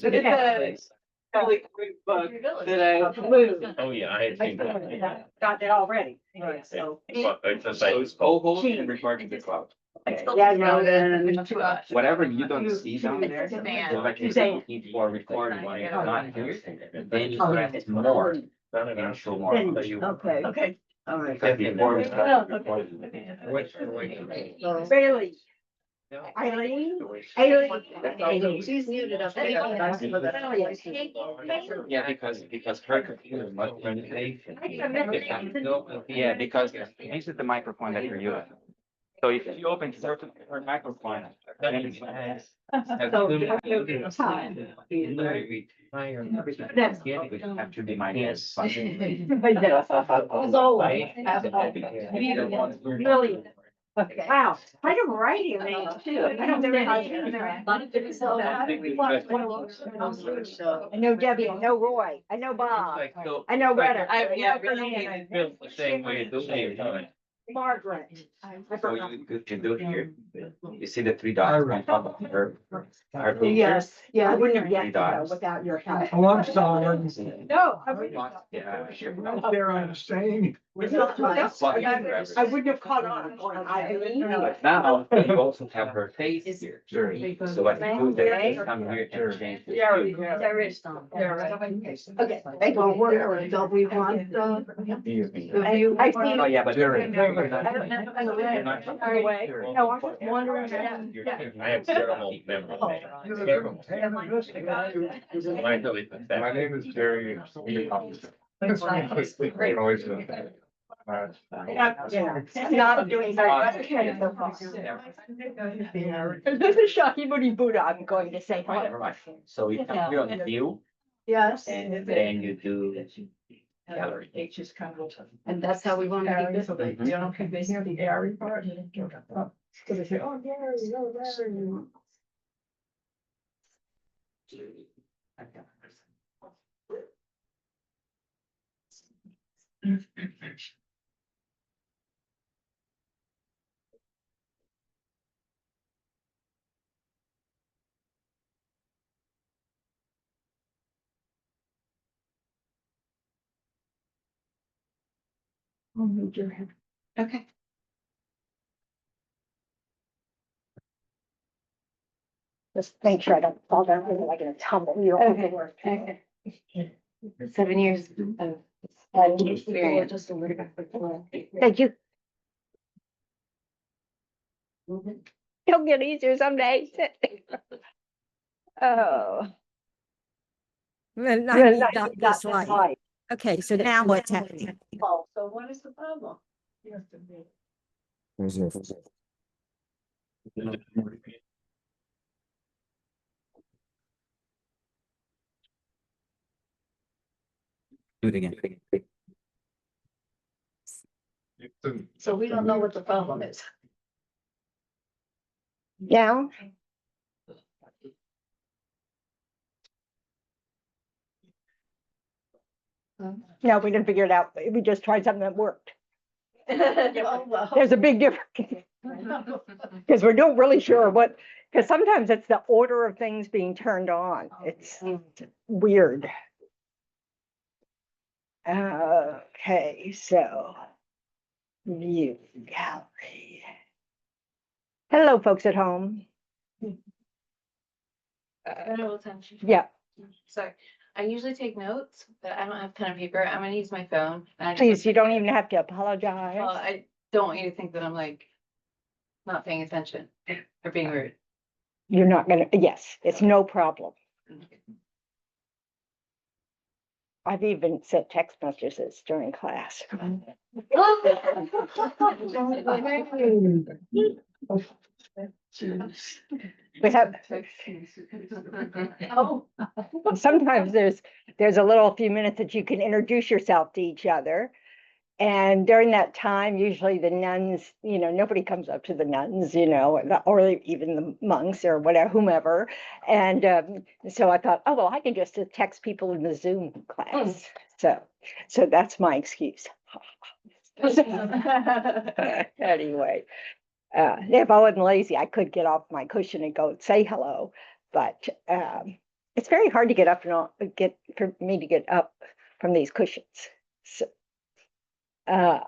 It's a really quick book that I moved. Oh, yeah, I had seen that. Got that already. So. It's a site. Oh, in regard to the cloud. Yeah, no, then. Whatever you don't see down there, Stand. you're like looking for recording, not here. Then you press more, and show more. Okay. Okay. All right. Because before we start recording. Bailey. Eileen. She's muted up there. Yeah, because her computer must run safe. Yeah, because this is the microphone that you're using. So if you open certain her microphone, then it has. Have to be my yes. Really? Wow, I can write your name too. I don't know how to do that. I know Debbie, I know Roy, I know Bob, I know Retta. Built the same way at the same time. Margaret. So you can do it here. You see the three dots on top of her. Yes, yeah, I wouldn't have Three guessed dots. that without your help. Oh, I'm sorry. No, I wouldn't. Yeah. Up there on the same. I wouldn't have caught on. But now you also have her face here. So what you do there is come here and change. the- There is some. Okay. Well, where, do we want, I see. Oh, yeah, but. No, I'm just wondering. I have terrible memory. I totally put that. My name is Jerry. Not doing very much. This is Shakimuni Buddha, I'm going to say. Never mind. So you come here on the view Yes. and then you do gallery. And that's how we want to keep it. Mhm. You know, can they hear the airy part? So they say, oh, Gary, oh, Gary. I'll move your head. Okay. Just make sure I don't fall down, I'm like in a tumble, you don't have to work. Okay. 7 years of experience. Thank you. It'll get easier someday. Oh. Well, I Well, need I got got this light. Okay, so now what's happening? So what is the problem? Do it again. So we don't know what the problem is. Yeah. No, we didn't figure it out. We just tried something that worked. There's a big difference. Because we're not really sure what, because sometimes it's the order of things being turned on. It's weird. Okay, so view gallery. Hello, folks at home. Yeah, Sorry, I usually take notes, but I don't have pen and paper. I'm gonna use my phone. And I just- please, you don't even have to Well, apologize. I don't want you to think that I'm like not paying attention or being rude. You're not gonna, yes, it's no problem. I've even sent text messages during class. We have, Oh. sometimes there's a little few minutes that you can introduce yourself to each other. And during that time, usually the nuns, nobody comes up to the nuns, or even the monks or whatever, whomever. And so I thought, oh, well, I can just text people in the Zoom class. So that's my excuse. Anyway, if I wasn't lazy, I could get off my cushion and go say hello. But it's very hard to get up and for me to get up from these cushions. So, uh,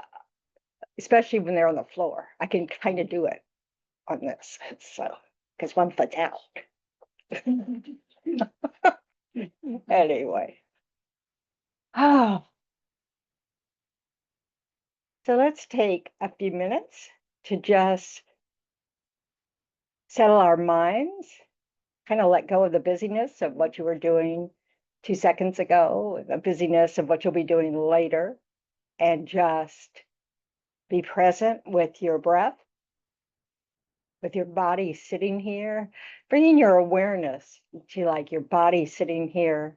especially when they're on the floor. I can kind of do it on this, so, because one foot's out. Anyway. Oh. So let's take a few minutes to just settle our minds, kind of let go of the busyness of what you were doing 2 seconds ago, the busyness of what you'll be doing later, and just be present with your breath, with your body sitting here, bringing your awareness to like your body sitting here.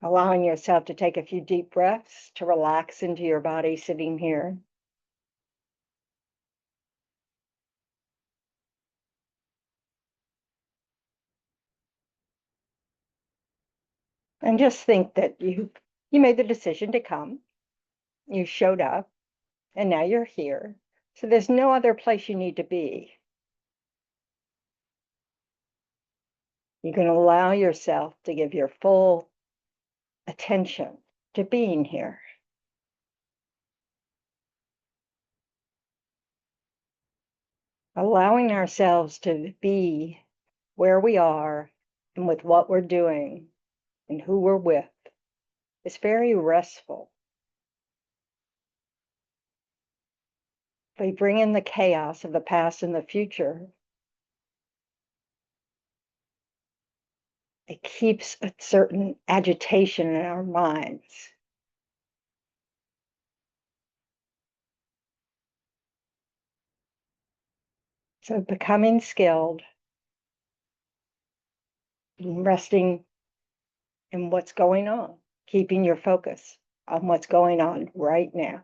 Allowing yourself to take a few deep breaths to relax into your body sitting here. And just think that you made the decision to come, you showed up, and now you're here. So there's no other place you need to be. You can allow yourself to give your full attention to being here. Allowing ourselves to be where we are and with what we're doing and who we're with is very restful. We bring in the chaos of the past and the future. It keeps a certain agitation in our minds. So becoming skilled, resting in what's going on, keeping your focus on what's going on right now.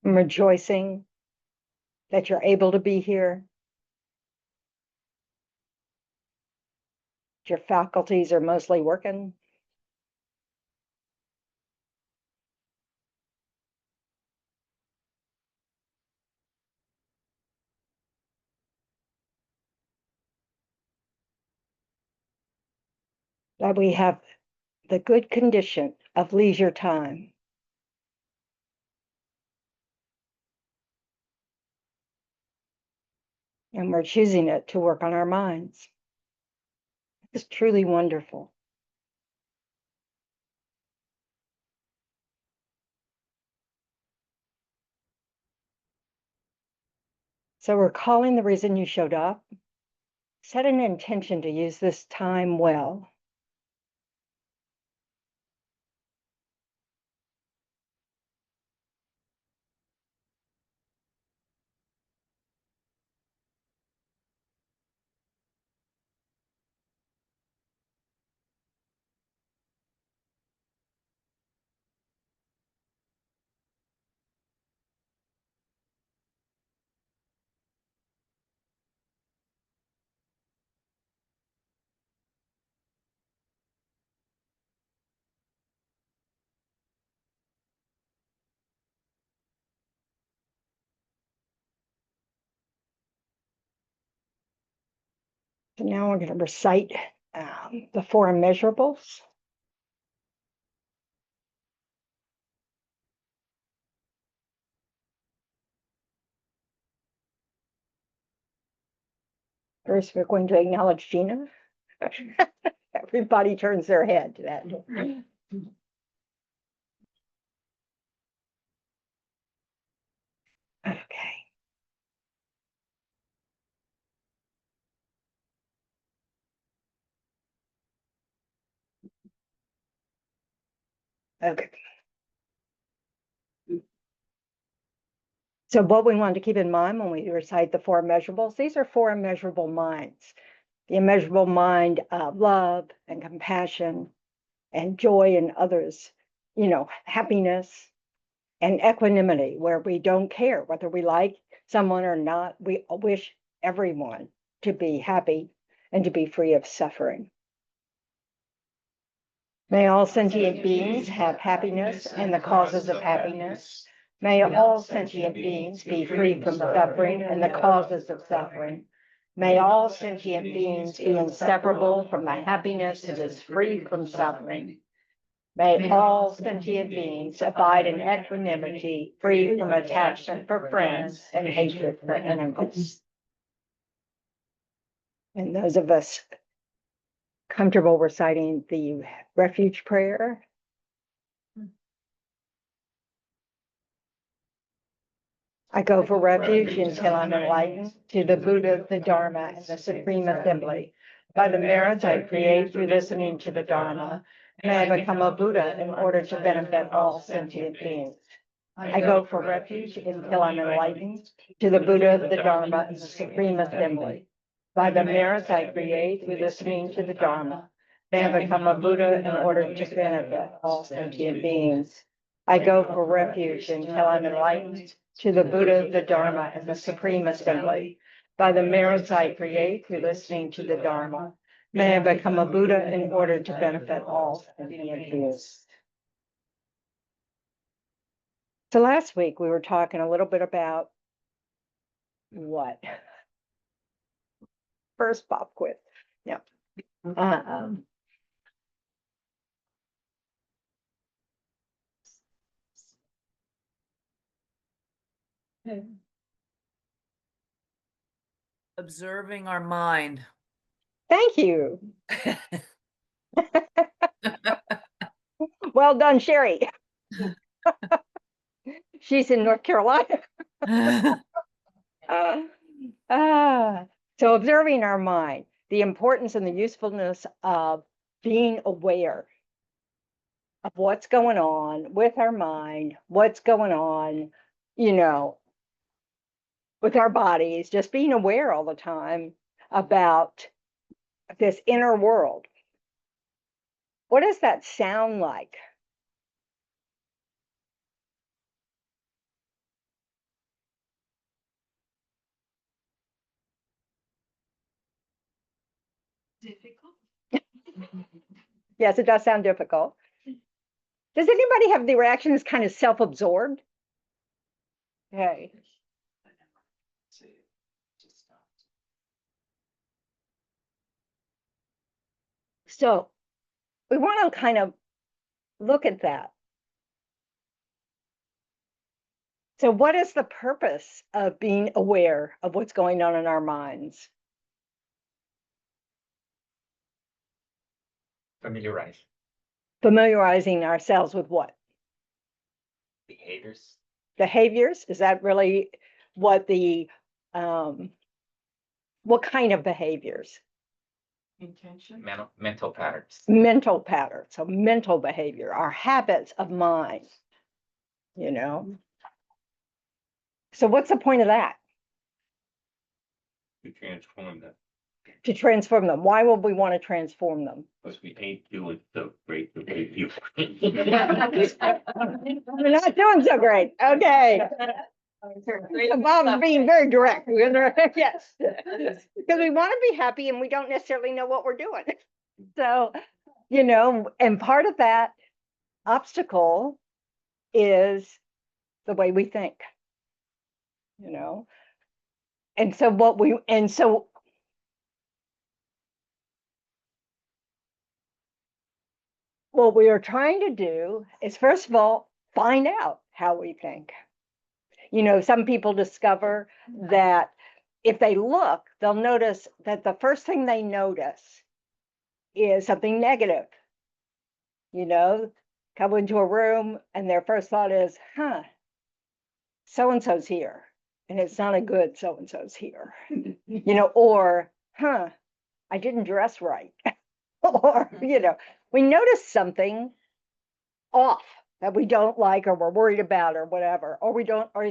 I'm rejoicing that you're able to be here. Your faculties are mostly working. That we have the good condition of leisure time. And we're choosing it to work on our minds. It's truly wonderful. So recalling the reason you showed up, set an intention to use this time well. So now we're going to recite the four immeasurables. First, we're going to acknowledge Gina. Everybody turns their head to that. Okay. Okay. So what we want to keep in mind when we recite the four immeasurables, these are four immeasurable minds. The immeasurable mind of love and compassion and joy in others, happiness and equanimity, where we don't care whether we like someone or not, we wish everyone to be happy and to be free of suffering. May all sentient beings have happiness and the causes of happiness. May all sentient beings be free from suffering and the causes of suffering. May all sentient beings be inseparable from the happiness that is free from suffering. May all sentient beings abide in equanimity, free from attachment for friends and hatred for enemies. And those of us comfortable reciting the refuge prayer. I go for refuge until I'm enlightened to the Buddha, the Dharma, and the Supreme Assembly. By the merits I create through listening to the Dharma, may I become a Buddha in order to benefit all sentient beings. I go for refuge until I'm enlightened to the Buddha, the Dharma, and the Supreme Assembly. By the merits I create through listening to the Dharma, may I become a Buddha in order to benefit all sentient beings. I go for refuge until I'm enlightened to the Buddha, the Dharma, and the Supreme Assembly. By the merits I create through listening to the Dharma, may I become a Buddha in order to benefit all sentient beings. So last week we were talking a little bit about what? First pop quiz. Yeah. Observing our mind. Thank you. Well done, Sherry. She's in North Carolina. So observing our mind, the importance and the usefulness of being aware of what's going on with our mind, what's going on, with our bodies, just being aware all the time about this inner world. What does that sound like? Difficult. Yes, it does sound difficult. Does anybody have the reaction as kind of self-absorbed? Okay. So we want to kind of look at that. So what is the purpose of being aware of what's going on in our minds? Familiarizing ourselves with what? Behaviors. Behaviors? Is that really what the, what kind of behaviors? Intention. Mental patterns. Mental patterns, so mental behavior, our habits of mind, So what's the point of that? To transform them, To transform them. Why would we want to transform them? because we ain't doing so great the way you. We're not doing so great. Okay. Bob's being very direct. Yes. Because we want to be happy and we don't necessarily know what we're doing. So, and part of that obstacle is the way we think, and so what we are trying to do is, first of all, find out how we think. Some people discover that if they look, they'll notice that the first thing they notice is something negative. Come into a room and their first thought is, so-and-so's here. And it's not a good so-and-so's here, or, I didn't dress right. Or, we notice something off that we don't like or we're worried about or whatever, or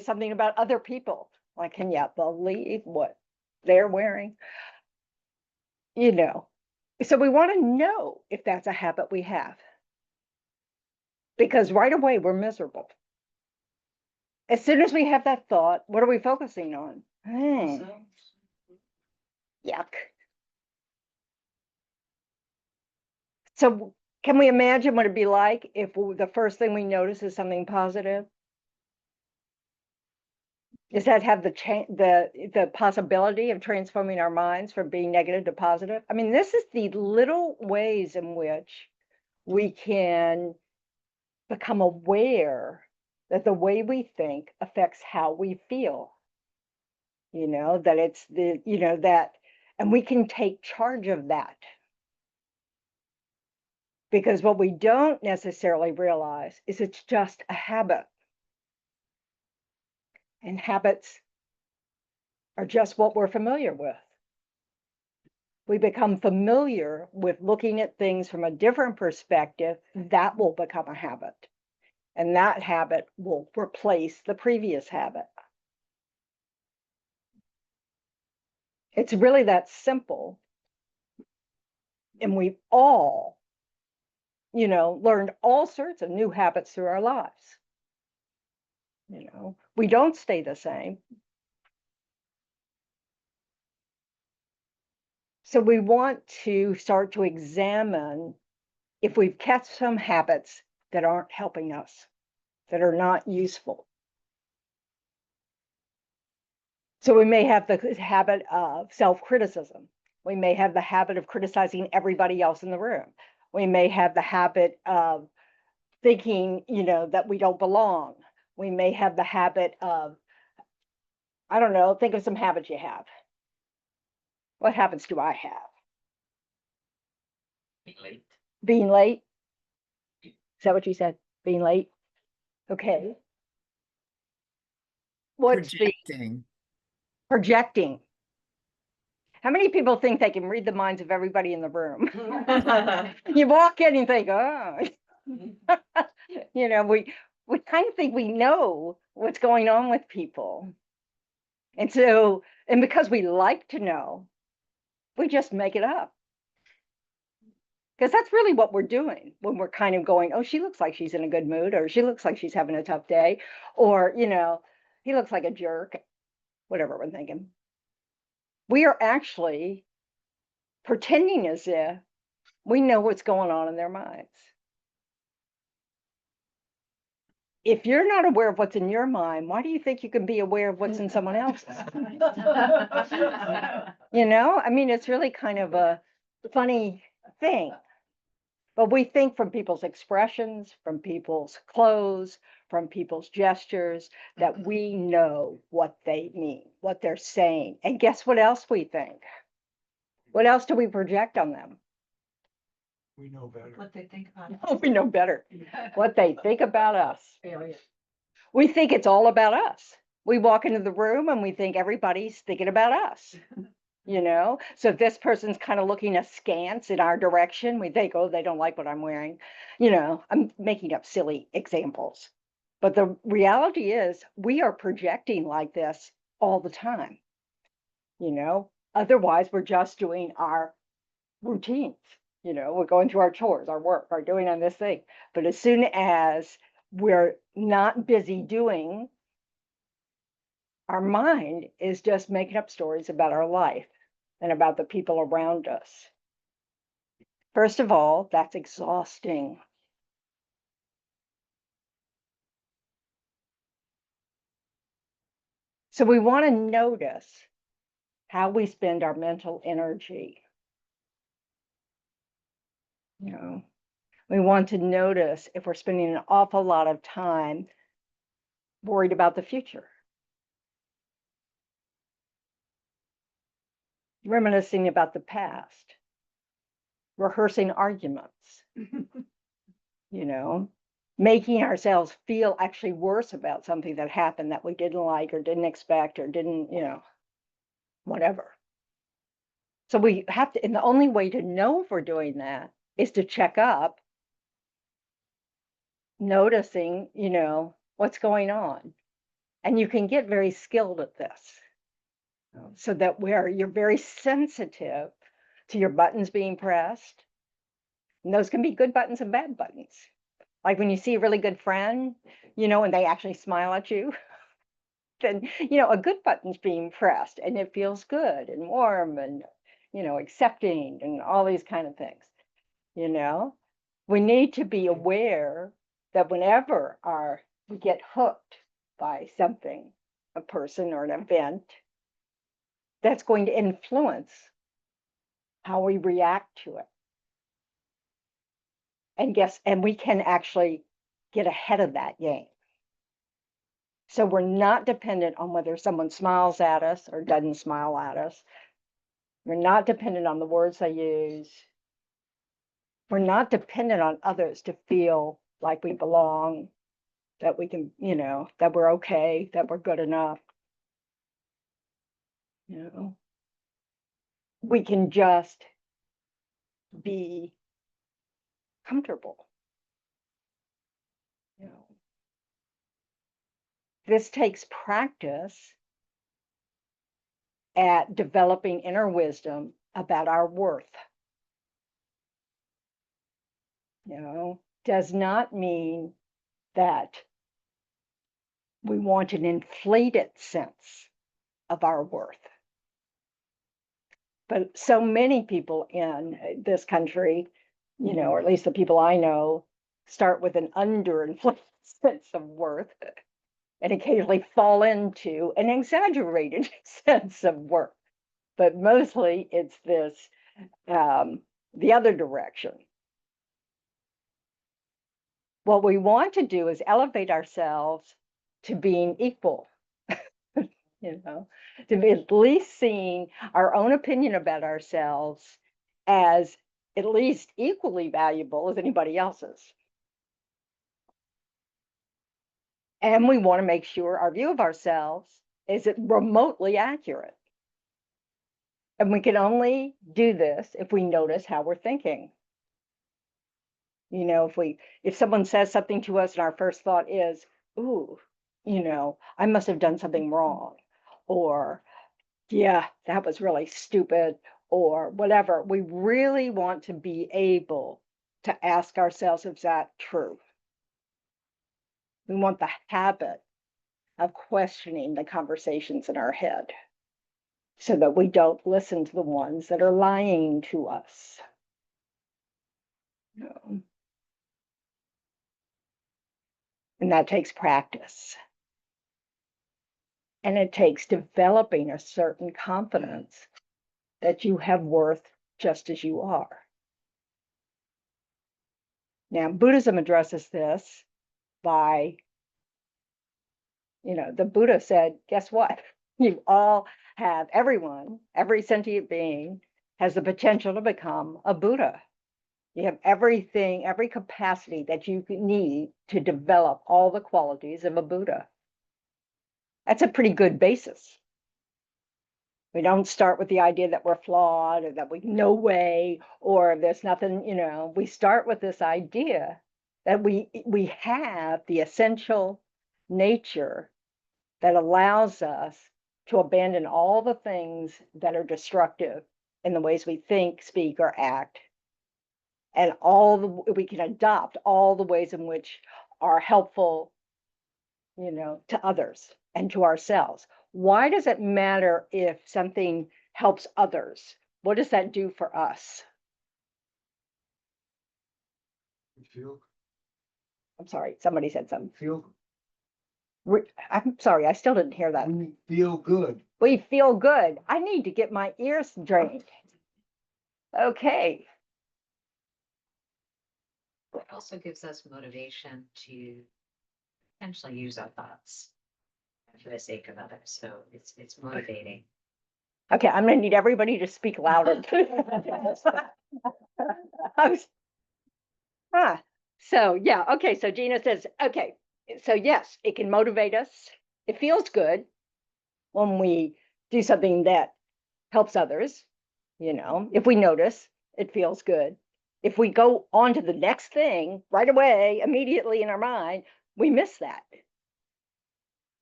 something about other people. Like, can you believe what they're wearing? So we want to know if that's a habit we have. Because right away we're miserable. as soon as we have that thought, what are we focusing on? Yuck. So can we imagine what it'd be like if the first thing we notice is something positive? Does that have the possibility of transforming our minds from being negative to positive? I mean, this is the little ways in which we can become aware that the way we think affects how we feel. That it's that, and we can take charge of that. Because what we don't necessarily realize is it's just a habit. And habits are just what we're familiar with. We become familiar with looking at things from a different perspective, that will become a habit. And that habit will replace the previous habit. It's really that simple. And we've all, learned all sorts of new habits through our lives. We don't stay the same. So we want to start to examine if we've kept some habits that aren't helping us, that are not useful. So we may have the habit of self-criticism. We may have the habit of criticizing everybody else in the room. We may have the habit of thinking, that we don't belong. We may have the habit of, I don't know, think of some habits you have. What habits do I have? Late. Being late? Is that what you said? Being late? Okay. What's projecting? How many people think they can read the minds of everybody in the room? You walk in and think, oh, we kind of think we know what's going on with people. And because we like to know, we just make it up. Because that's really what we're doing when we're kind of going, oh, she looks like she's in a good mood, or she looks like she's having a tough day, or, he looks like a jerk, whatever we're thinking. We are actually pretending as if we know what's going on in their minds. If you're not aware of what's in your mind, why do you think you can be aware of what's in someone else's? I mean, it's really kind of a funny thing. But we think from people's expressions, from people's clothes, from people's gestures, that we know what they mean, what they're saying. And guess what else we think? What else do we project on them? We know better. What they think about Oh, we know better. What they think about us. failure. We think it's all about us. We walk into the room and we think everybody's thinking about us. So if this person's kind of looking askance in our direction, we think, oh, they don't like what I'm wearing. I'm making up silly examples. But the reality is we are projecting like this all the time. Otherwise we're just doing our routines. We're going through our chores, our work, our doing on this thing. But as soon as we're not busy doing, our mind is just making up stories about our life and about the people around us. First of all, that's exhausting. So we want to notice how we spend our mental energy. We want to notice if we're spending an awful lot of time worried about the future, reminiscing about the past, rehearsing arguments, making ourselves feel actually worse about something that happened that we didn't like or didn't expect or didn't, whatever. So we have to, and the only way to know if we're doing that is to check up, noticing, what's going on. And you can get very skilled at this. So that you're very sensitive to your buttons being pressed. And those can be good buttons and bad buttons. Like when you see a really good friend, and they actually smile at you, then, a good button's being pressed and it feels good and warm and, accepting and all these kind of things, We need to be aware that whenever we get hooked by something, a person or an event, that's going to influence how we react to it. And we can actually get ahead of that game. So we're not dependent on whether someone smiles at us or doesn't smile at us. We're not dependent on the words they use. We're not dependent on others to feel like we belong, that we can, that we're okay, that we're good enough. We can just be comfortable. This takes practice at developing inner wisdom about our worth. Does not mean that we want an inflated sense of our worth. But so many people in this country, or at least the people I know, start with an underinflated sense of worth and occasionally fall into an exaggerated sense of worth. But mostly it's this, the other direction. What we want to do is elevate ourselves to being equal, to be at least seeing our own opinion about ourselves as at least equally valuable as anybody else's. And we want to make sure our view of ourselves is remotely accurate. And we can only do this if we notice how we're thinking. If someone says something to us and our first thought is, ooh, I must have done something wrong, or yeah, that was really stupid, or whatever, we really want to be able to ask ourselves, is that true? We want the habit of questioning the conversations in our head so that we don't listen to the ones that are lying to us. And that takes practice. And it takes developing a certain confidence that you have worth just as you are. Now, Buddhism addresses this by, the Buddha said, guess what? You all have, every sentient being has the potential to become a Buddha. You have everything, every capacity that you need to develop all the qualities of a Buddha. That's a pretty good basis. We don't start with the idea that we're flawed or that we no way or there's nothing, we start with this idea that we have the essential nature that allows us to abandon all the things that are destructive in the ways we think, speak, or act. And we can adopt all the ways in which are helpful, to others and to ourselves. Why does it matter if something helps others? What does that do for us? I'm sorry, somebody said something. I'm sorry, I still didn't hear that. We feel good. We feel good. I need to get my ears drained. Okay. It also gives us motivation to potentially use our thoughts for the sake of others. So it's motivating. Okay, I'm gonna need everybody to speak louder. So yeah, okay, so Gina says, okay, so yes, it can motivate us. It feels good when we do something that helps others, if we notice, it feels good. If we go on to the next thing right away, immediately in our mind, we miss that.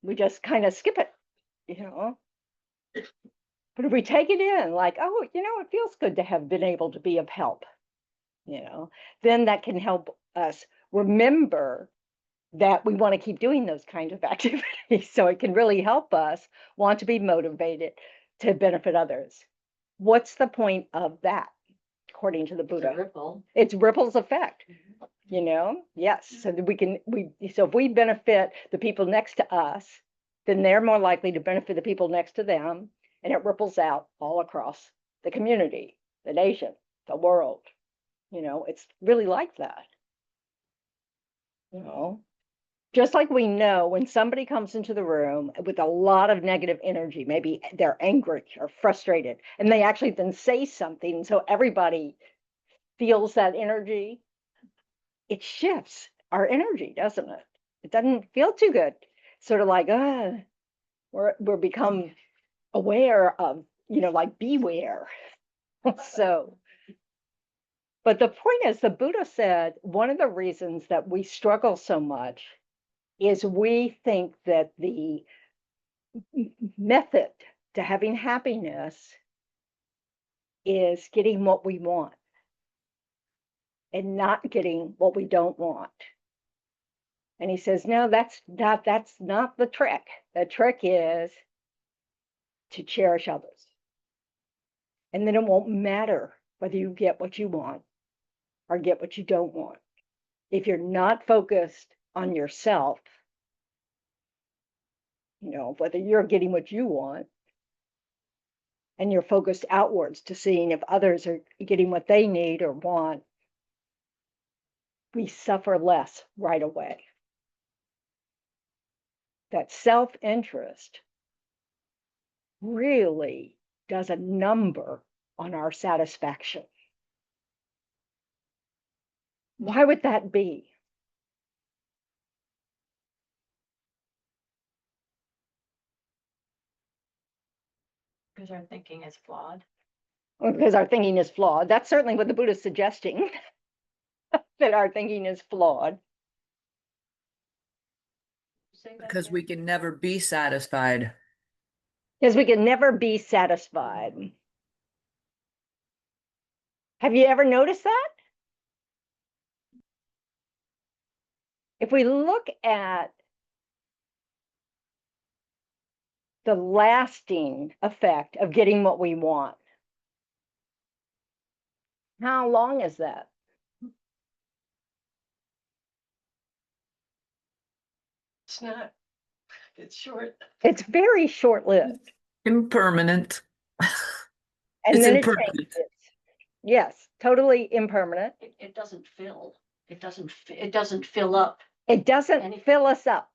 We just kind of skip it, But if we take it in like, oh, it feels good to have been able to be of help, then that can help us remember that we want to keep doing those kinds of activities. So it can really help us want to be motivated to benefit others. What's the point of that, according to the Buddha? Ripple. It's ripples effect, you know? Yes, so that so if we benefit the people next to us, then they're more likely to benefit the people next to them, and it ripples out all across the community, the nation, the world. You know, it's really like that. You know, just like we know when somebody comes into the room with a lot of negative energy, maybe they're angry or frustrated, and they actually then say something, so everybody feels that energy, it shifts our energy, doesn't it? It doesn't feel too good. Sort of like, we're become aware of, you know, like beware. So, but the point is, the Buddha said one of the reasons that we struggle so much is we think that the method to having happiness is getting what we want and not getting what we don't want. And he says, no, that's not the trick. The trick is to cherish others. And then it won't matter whether you get what you want or get what you don't want. If you're not focused on yourself, you know, whether you're getting what you want and you're focused outwards to seeing if others are getting what they need or want, we suffer less right away. That self-interest really does a number on our satisfaction. Why would that be? Because our thinking is flawed. Because our thinking is flawed. That's certainly what the Buddha is suggesting, that our thinking is flawed. Because we can never be satisfied. Because we can never be satisfied. Have you ever noticed that? If we look at the lasting effect of getting what we want, how long is that? It's not, it's short. It's very short-lived. Impermanent. And It's then impermanent. it changes. Yes, totally impermanent. It doesn't fill. It doesn't fill up. It doesn't Anything. fill us up.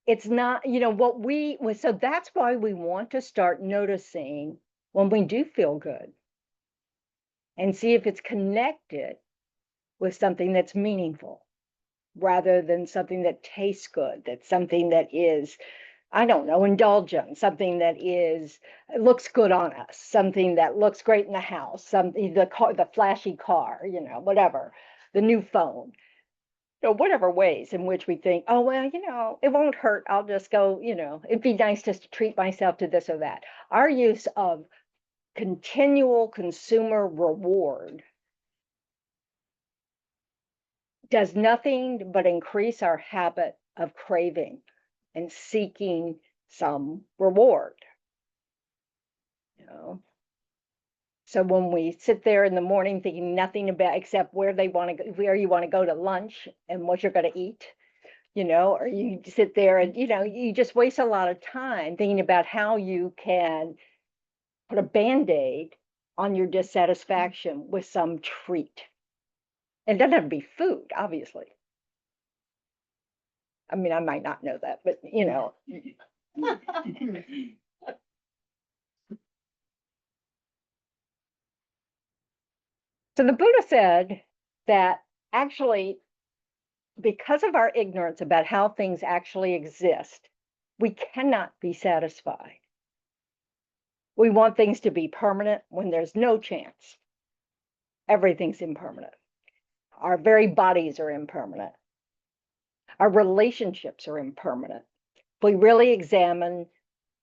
It's not, you know, so that's why we want to start noticing when we do feel good and see if it's connected with something that's meaningful rather than something that tastes good, that's something that is, I don't know, indulgent, something that looks good on us, something that looks great in the house, something, the flashy car, you know, whatever, the new phone. You know, whatever ways in which we think, oh, well, you know, it won't hurt. I'll just go, you know, it'd be nice just to treat myself to this or that. Our use of continual consumer reward does nothing but increase our habit of craving and seeking some reward. You know, so when we sit there in the morning thinking nothing about except where you want to go to lunch and what you're going to eat, you know, or you sit there and, you know, you just waste a lot of time thinking about how you can put a Band-Aid on your dissatisfaction with some treat. It doesn't have to be food, obviously. I mean, I might not know that, but, you know. So the Buddha said that actually, because of our ignorance about how things actually exist, we cannot be satisfied. We want things to be permanent when there's no chance. Everything's impermanent. Our very bodies are impermanent. Our relationships are impermanent. If we really examine,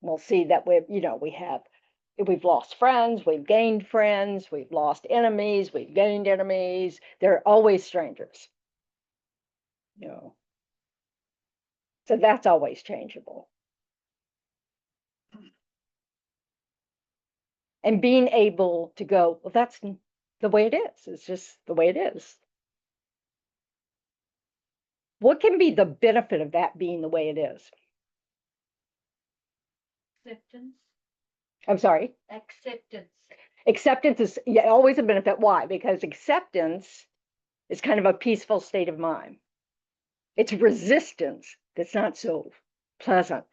we'll see that we've lost friends, we've gained friends, we've lost enemies, we've gained enemies. They're always strangers. You know, So that's always changeable. And being able to go, well, that's the way it is. It's just the way it is. What can be the benefit of that being the way it is? Acceptance. I'm sorry. Acceptance. Acceptance is always a benefit. Why? Because acceptance is kind of a peaceful state of mind. It's resistance that's not so pleasant.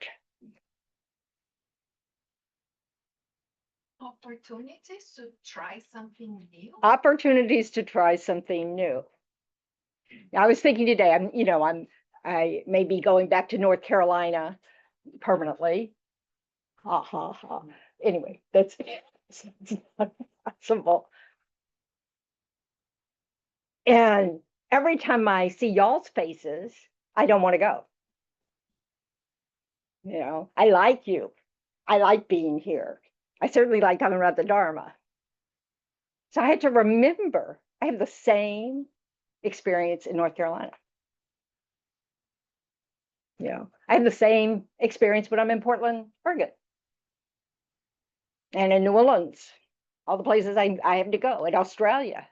Opportunities to try something new. Opportunities to try something new. I was thinking today, I may be going back to North Carolina permanently. Ha ha ha. Anyway, that's not possible. And every time I see y'all's faces, I don't want to go. I like you. I like being here. I certainly like talking about the Dharma. So I had to remember I have the same experience in North Carolina. I have the same experience when I'm in Portland, Oregon. And in New Orleans, all the places I have to go, in Australia.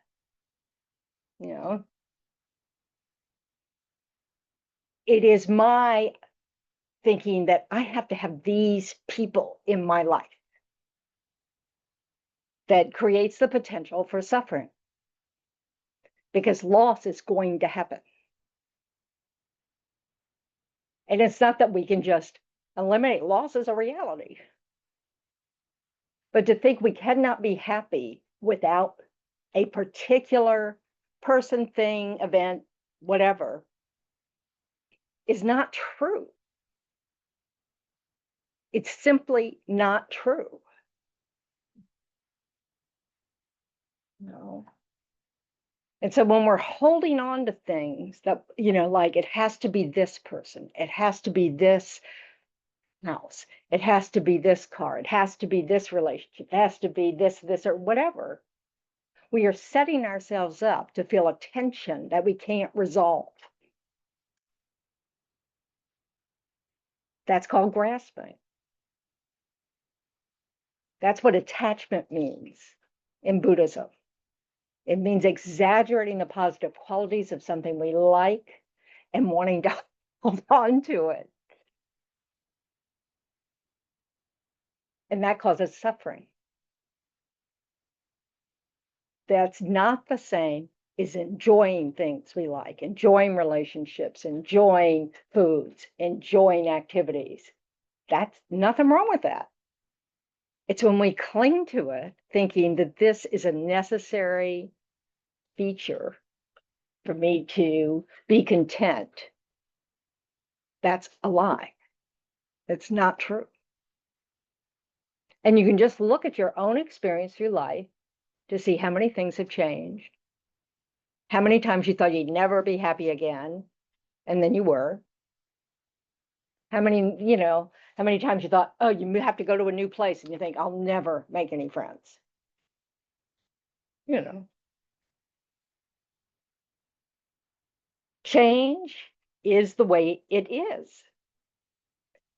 It is my thinking that I have to have these people in my life that creates the potential for suffering, because loss is going to happen. And it's not that we can just eliminate loss as a reality. But to think we cannot be happy without a particular person, thing, event, whatever, is not true. It's simply not true. No. And so when we're holding on to things that, like it has to be this person, it has to be this house, it has to be this car, it has to be this relationship, it has to be this, or whatever, we are setting ourselves up to feel a tension that we can't resolve. That's called grasping. That's what attachment means in Buddhism. It means exaggerating the positive qualities of something we like and wanting to hold on to it. And that causes suffering. That's not the same as enjoying things we like, enjoying relationships, enjoying foods, enjoying activities. That's nothing wrong with that. It's when we cling to it, thinking that this is a necessary feature for me to be content. That's a lie. It's not true. And you can just look at your own experience through life to see how many things have changed, how many times you thought you'd never be happy again, and then you were. How many times you thought, oh, you have to go to a new place, and you think, I'll never make any friends. Change is the way it is.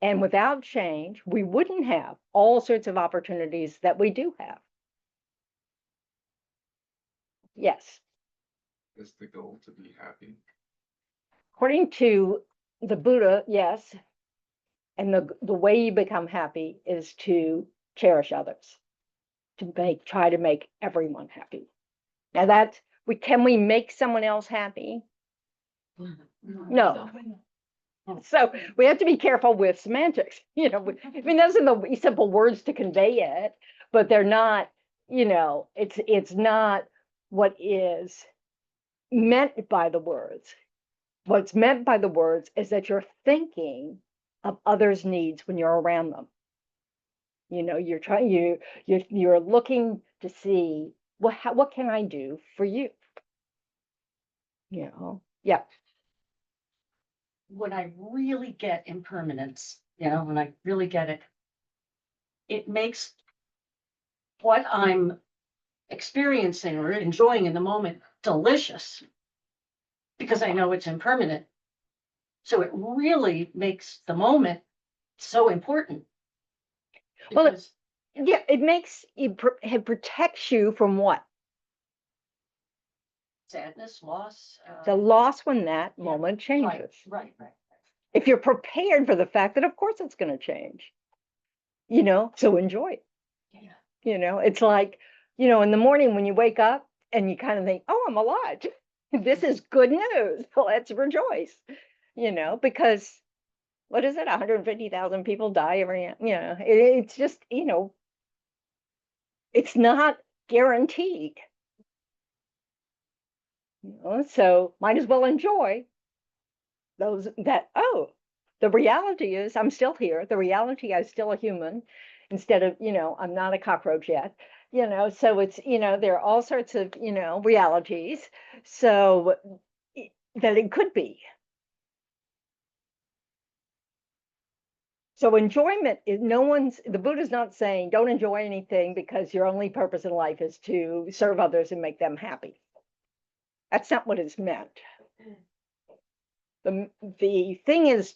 And without change, we wouldn't have all sorts of opportunities that we do have. Yes. Is the goal to be happy? According to the Buddha, yes. And the way you become happy is to cherish others, try to make everyone happy. Now can we make someone else happy? No. So we have to be careful with semantics. Those are the simple words to convey it, but they're not, it's not what is meant by the words. What's meant by the words is that you're thinking of others' needs when you're around them. You're looking to see, well, what can I do for you? Yeah. When I really get impermanence, when I really get it, it makes what I'm experiencing or enjoying in the moment delicious, because I know it's impermanent. So it really makes the moment so important. Well, Because Yeah, it protects you from what? sadness, loss. The loss when that yeah, moment Right, changes. right. If you're prepared for the fact that of course it's going to change, so enjoy it. Yeah. It's like, in the morning when you wake up and you kind of think, oh, I'm alive. This is good news. Let's rejoice, because what is it? 150,000 people die every year. It's just, it's not guaranteed. So might as well enjoy those the reality is I'm still here. The reality I'm still a human instead of, I'm not a cockroach yet, so it's, there are all sorts of, realities. So that it could be. So enjoyment is the Buddha's not saying don't enjoy anything because your only purpose in life is to serve others and make them happy. That's not what it's meant. The thing is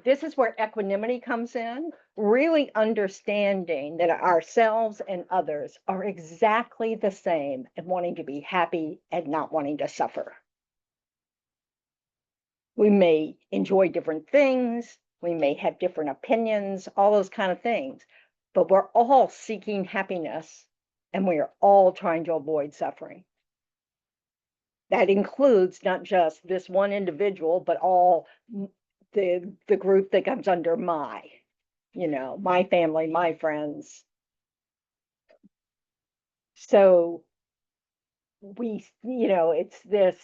this is where equanimity comes in, really understanding that ourselves and others are exactly the same and wanting to be happy and not wanting to suffer. We may enjoy different things, we may have different opinions, all those kind of things, but we're all seeking happiness and we are all trying to avoid suffering. That includes not just this one individual, but all the group that comes under my family, my friends. So it's this,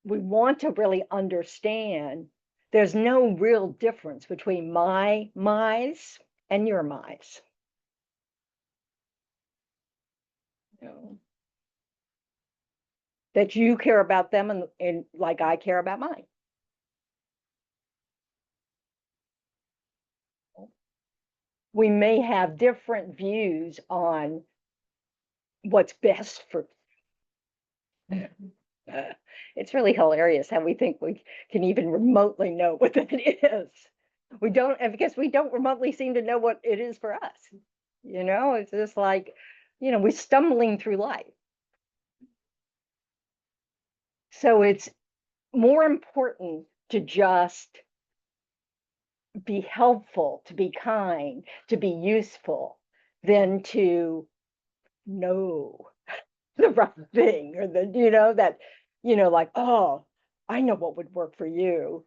we want to really understand there's no real difference between my my's and your my's. That you care about them and like I care about mine. We may have different views on what's best for. It's really hilarious how we think we can even remotely know what that is. We don't, and because we don't remotely seem to know what it is for us. It's just like, we're stumbling through life. So it's more important to just be helpful, to be kind, to be useful, than to know the right thing or that, like, oh, I know what would work for you,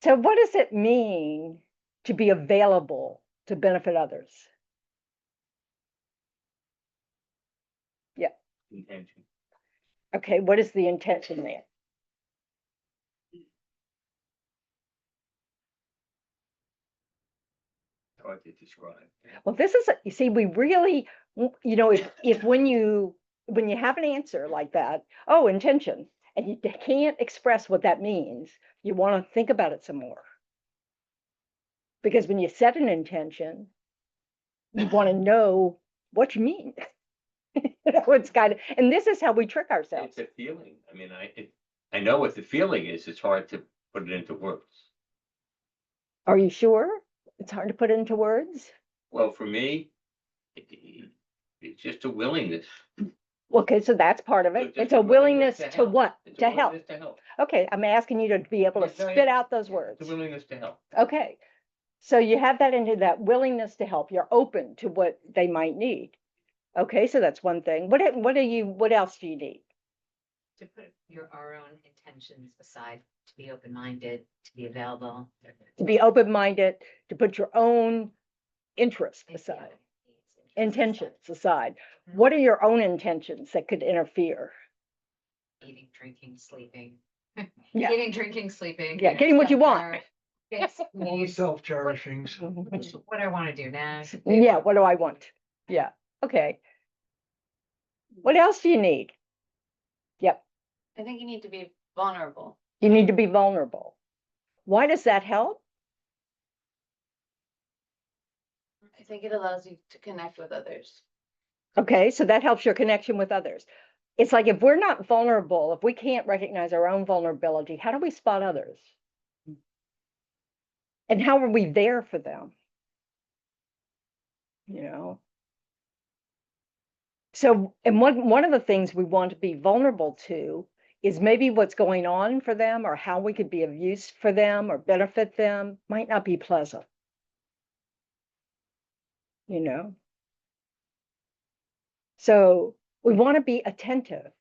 So what does it mean to be available to benefit others? Yeah. Intention. Okay, what is the intention there? Hard to describe. Well, this is, you see, we really, if when you have an answer like that, oh, intention, and you can't express what that means, you want to think about it some more. Because when you set an intention, you want to know what you mean. It's kind of, and this is how we trick ourselves. It's a feeling. I mean, I know what the feeling is. It's hard to put it into words. Are you sure? It's hard to put into words? Well, for me, it's just a willingness. Okay, so that's part of it. Just It's a a willingness to help. what? It's a To help. willingness to help. Okay, I'm asking you to be able to Yes, I spit am. out those words. It's a willingness to help. Okay, so you have that into that willingness to help. You're open to what they might need. Okay, so that's one thing. What else do you need? To put our own intentions aside, to be open-minded, to be available. To be open-minded, to put your own interests Yeah, aside, interests intentions aside. Mhm. What are your own intentions that could interfere? Eating, drinking, sleeping. Yeah. Eating, drinking, sleeping. Yeah, getting what you want. Yes, All the self-cherishing. what I want to do next. Yeah, what do I want? Yeah, okay. What else do you need? Yep, I think you need to be vulnerable. you need to be vulnerable. Why does that help? I think it allows you to connect with others. Okay, so that helps your connection with others. it's like if we're not vulnerable, if we can't recognize our own vulnerability, how do we spot others? And how are we there for them? You know? So, and one of the things we want to be vulnerable to is maybe what's going on for them or how we could be of use for them or benefit them might not be pleasant. You know? So we want to be attentive.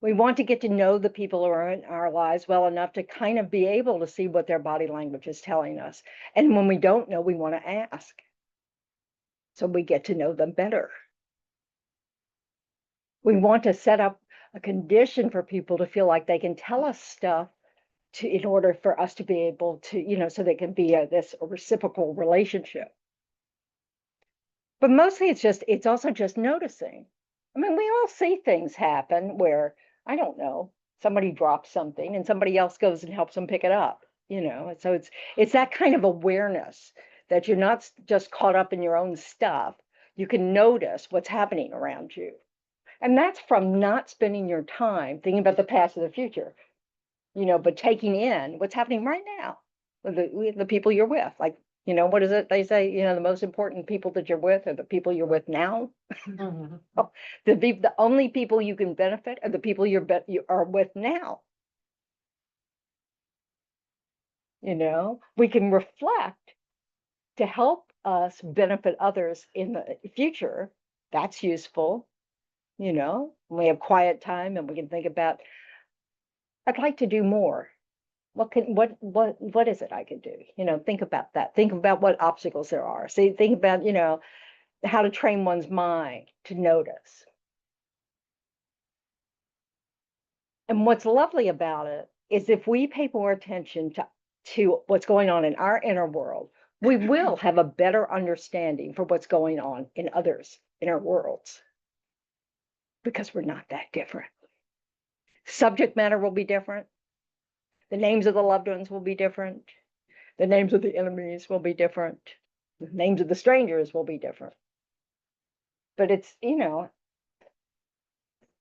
We want to get to know the people who are in our lives well enough to kind of be able to see what their body language is telling us. And when we don't know, we want to ask. So we get to know them better. We want to set up a condition for people to feel like they can tell us stuff in order for us to be able to, you know, so they can be a reciprocal relationship. But mostly it's also just noticing. I mean, we all see things happen where, I don't know, somebody drops something and somebody else goes and helps them pick it up, you know. And so it's that kind of awareness that you're not just caught up in your own stuff. You can notice what's happening around you. And that's from not spending your time thinking about the past or the future, you know, but taking in what's happening right now with the people you're with. Like, you know, what is it they say? You know, the most important people that you're with are the people you're with now. The only people you can benefit are the people you are with now. You know, we can reflect to help us benefit others in the future. That's useful. You know, when we have quiet time and we can think about, I'd like to do more. What is it I could do? You know, think about that. Think about what obstacles there are. See, think about, you know, how to train one's mind to notice. And what's lovely about it is if we pay more attention to what's going on in our inner world, we will have a better understanding for what's going on in others' inner worlds. Because we're not that different. Subject matter will be different. The names of the loved ones will be different. The names of the enemies will be different. The names of the strangers will be different. But it's, you know,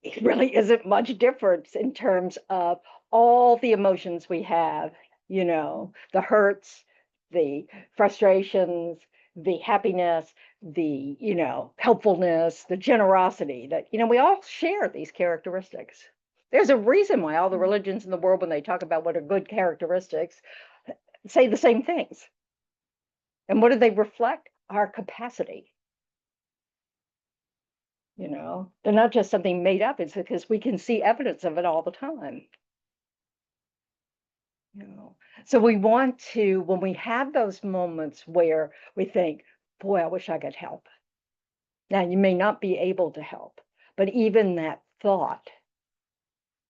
it really isn't much difference in terms of all the emotions we have, you know, the hurts, the frustrations, the happiness, the, you know, helpfulness, the generosity that, you know, we all share these characteristics. There's a reason why all the religions in the world, when they talk about what are good characteristics, say the same things. And what do they reflect? Our capacity. You know, they're not just something made up, it's because we can see evidence of it all the time. You know, so we want to, when we have those moments where we think, boy, I wish I could help. Now, you may not be able to help, but even that thought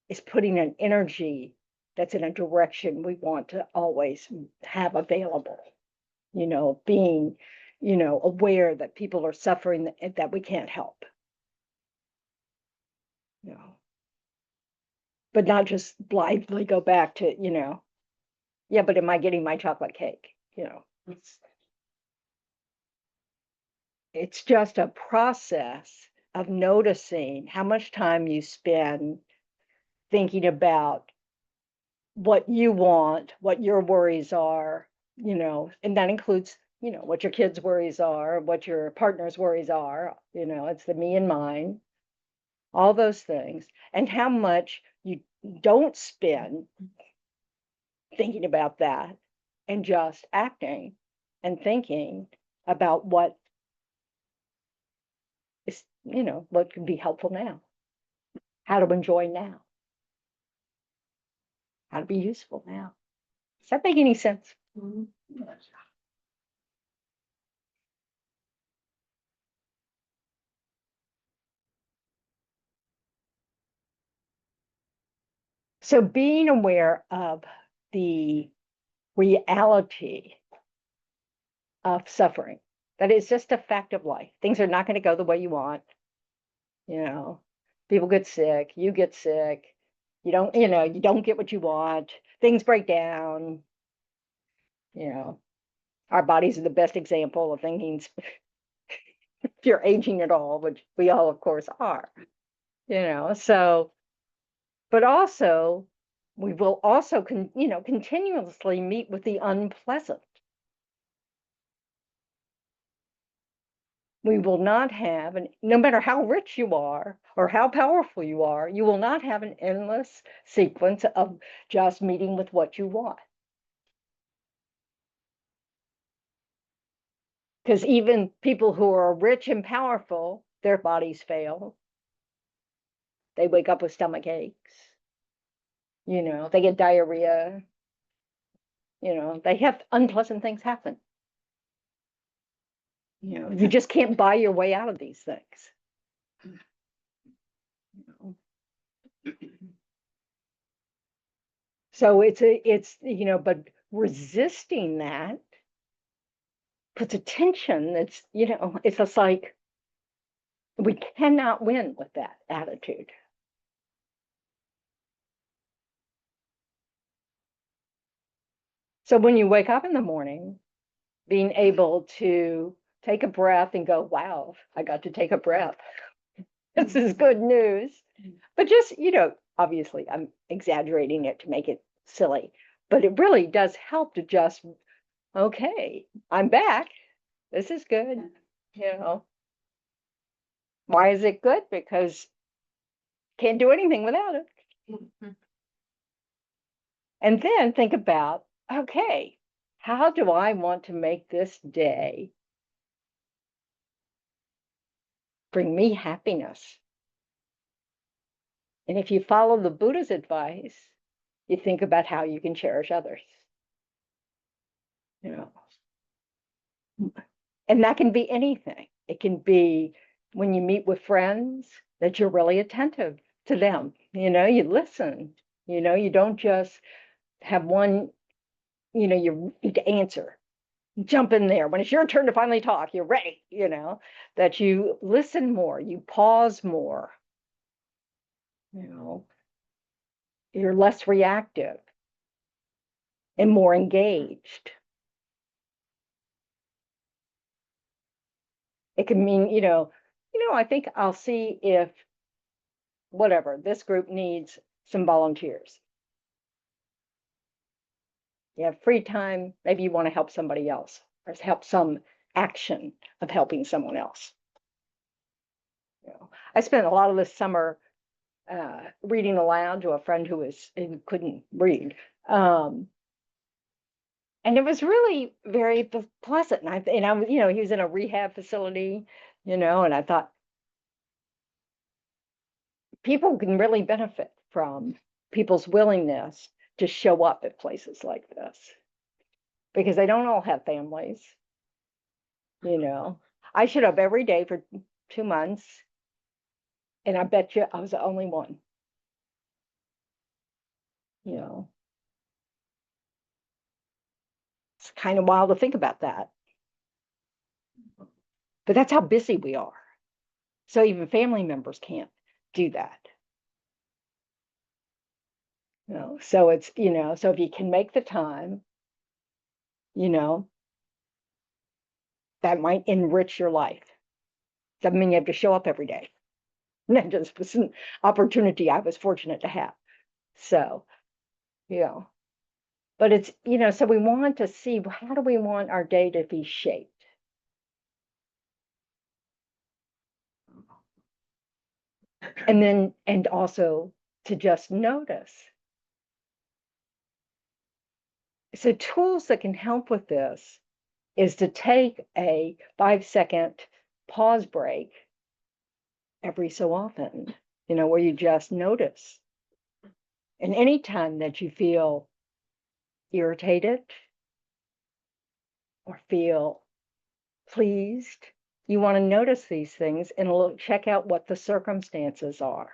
is putting an energy that's in a direction we want to always have available. You know, being, you know, aware that people are suffering that we can't help. You know, but not just blithely go back to, you know, yeah, but am I getting my chocolate cake? You know, it's just a process of noticing how much time you spend thinking about what you want, what your worries are, you know, and that includes, you know, what your kids' worries are, what your partner's worries are, you know, it's the me and mine, all those things, and how much you don't spend thinking about that and just acting and thinking about what is, you know, what can be helpful now, how to enjoy now, how to be useful now. Does that make any sense? So being aware of the reality of suffering, that is just a fact of life. Things are not going to go the way you want. You know, people get sick, you get sick, you don't, you know, you don't get what you want, things break down. You know, our bodies are the best example of thinking if you're aging at all, which we all, of course, are. so, but also, we will also continuously meet with the unpleasant. We will not have, and no matter how rich you are or how powerful you are, you will not have an endless sequence of just meeting with what you want. Because even people who are rich and powerful, their bodies fail. They wake up with stomach aches. They get diarrhea. They have unpleasant things happen. You just can't buy your way out of these things. So but resisting that puts a tension that's, it's just like we cannot win with that attitude. So when you wake up in the morning, being able to take a breath and go, wow, I got to take a breath. This is good news. But just, obviously I'm exaggerating it to make it silly, but it really does help to just, okay, I'm back. This is good. Why is it good? Because can't do anything without it. And then think about, okay, how do I want to make this day bring me happiness? And if you follow the Buddha's advice, you think about how you can cherish others. And that can be anything. It can be when you meet with friends that you're really attentive to them. You listen. You don't just have one, you need to answer. Jump in there. When it's your turn to finally talk, you're ready, that you listen more, you pause more. You're less reactive and more engaged. It can mean, I think I'll see if whatever, this group needs some volunteers. You have free time, maybe you want to help somebody else or help some action of helping someone else. I spent a lot of this summer reading aloud to a friend who couldn't read. And it was really very pleasant. And I, he was in a rehab facility, and I thought people can really benefit from people's willingness to show up at places like this because they don't all have families. I showed up every day for 2 months, and I bet you I was the only one. It's kind of wild to think about that. But that's how busy we are. So even family members can't do that. So it's, so if you can make the time, that might enrich your life. Doesn't mean you have to show up every day. That just was an opportunity I was fortunate to have. So, but it's, so we want to see, how do we want our day to be shaped? And also to just notice. So tools that can help with this is to take a 5-second pause break every so often, where you just notice. And anytime that you feel irritated or feel pleased, you want to notice these things and check out what the circumstances are.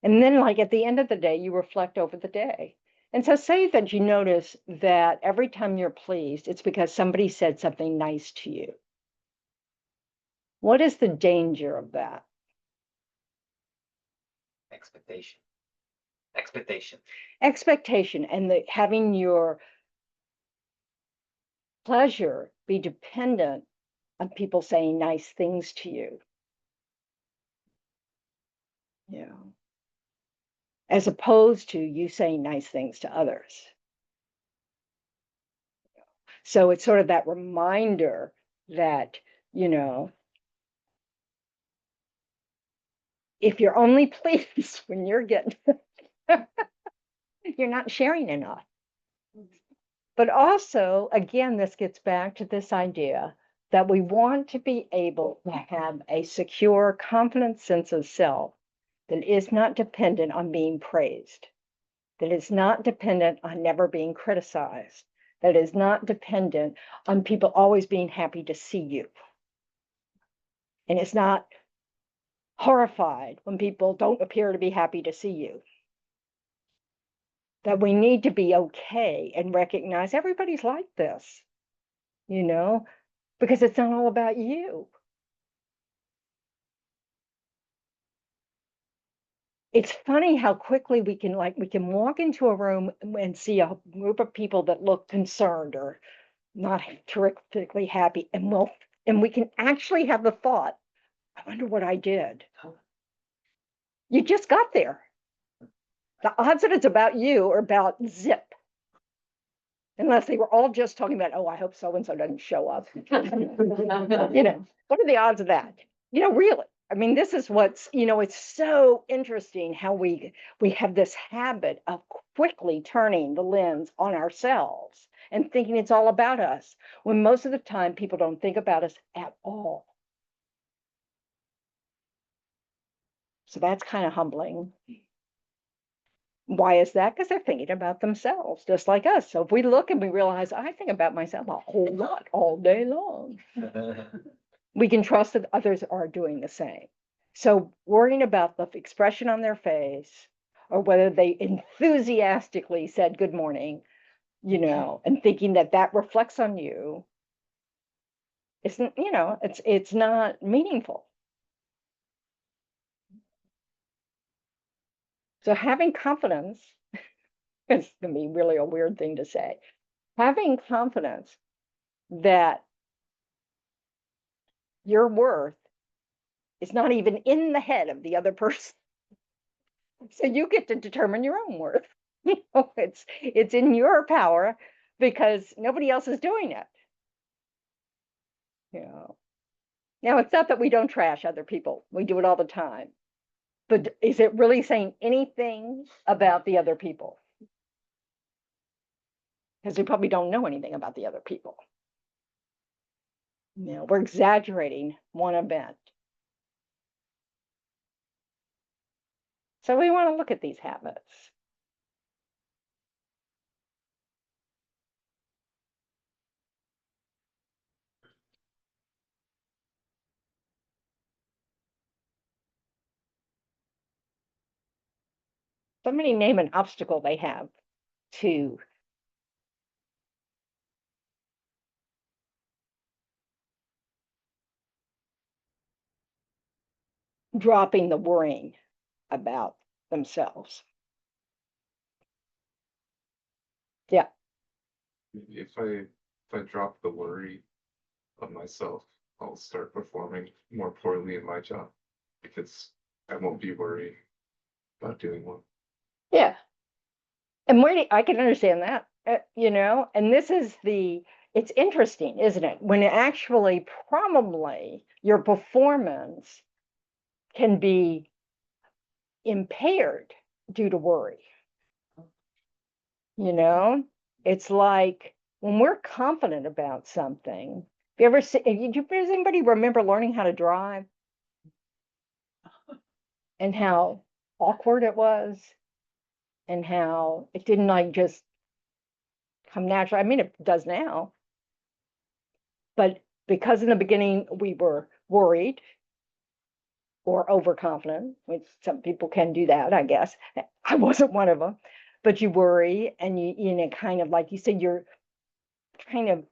And then, like at the end of the day, you reflect over the day. And so say that you notice that every time you're pleased, it's because somebody said something nice to you. What is the danger of that? Expectation. Expectation, and having your pleasure be dependent on people saying nice things to you. you know, as opposed to you saying nice things to others. So it's sort of that reminder that, you know, if you're only pleased when you're getting, you're not sharing enough. But also, again, this gets back to this idea that we want to be able to have a secure, confident sense of self that is not dependent on being praised, that is not dependent on never being criticized, that is not dependent on people always being happy to see you. And it's not horrified when people don't appear to be happy to see you. That we need to be okay and recognize everybody's like this, you know, because it's not all about you. It's funny how quickly we can walk into a room and see a group of people that look concerned or not terrifically happy, and we can actually have the thought, I wonder what I did. You just got there. The odds that it's about you are about zip. Unless they were all just talking about, oh, I hope so-and-so doesn't show up. You know, what are the odds of that? You know, really. I mean, this is what's, you know, it's so interesting how we have this habit of quickly turning the lens on ourselves and thinking it's all about us, when most of the time people don't think about us at all. So that's kind of humbling. Why is that? Because they're thinking about themselves, just like us. So if we look and we realize, I think about myself a whole lot all day long, we can trust that others are doing the same. So worrying about the expression on their face, or whether they enthusiastically said good morning, you know, and thinking that that reflects on you, isn't, you know, it's not meaningful. So having confidence, it's going to be really a weird thing to say, having confidence that your worth is not even in the head of the other person. So you get to determine your own worth. You know, it's in your power because nobody else is doing it. You know. Now it's not that we don't trash other people. We do it all the time. But is it really saying anything about the other people? Because we probably don't know anything about the other people. You know, we're exaggerating one event. So we want to look at these habits. Somebody name an obstacle they have to dropping the worrying about themselves. Yeah. If I drop the worry of myself, I'll start performing more poorly in my job because I won't be worried about doing one. Yeah. And I can understand that, you know, and it's interesting, isn't it? When actually probably your performance can be impaired due to worry. You know, it's like when we're confident about something, does anybody remember learning how to drive? And how awkward it was, and how it didn't like just come natural. I mean, it does now. But because in the beginning we were worried or overconfident, which some people can do that, I guess. I wasn't one of them. But you worry and you know, kind of like you said, you're kind of,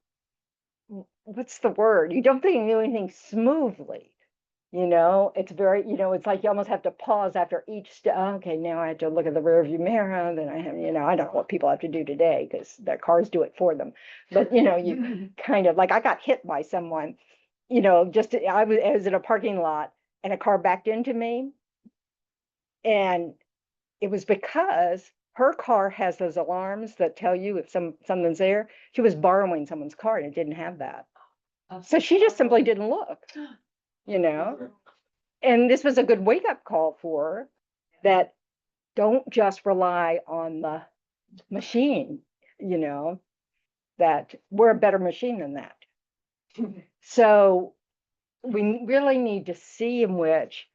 what's the word? You don't think you do anything smoothly. You know, it's very, you know, it's like you almost have to pause after each step. Okay, now I have to look at the rear view mirror. Then I have, you know, I don't know what people have to do today because their cars do it for them. But, you know, you kind of like, I got hit by someone, you know, I was in a parking lot and a car backed into me. And it was because her car has those alarms that tell you if something's there. She was borrowing someone's car and it didn't have that. So she just simply didn't look, you know? And this was a good wake-up call for her, that don't just rely on the machine, you know, that we're a better machine than that. So we really need to see in which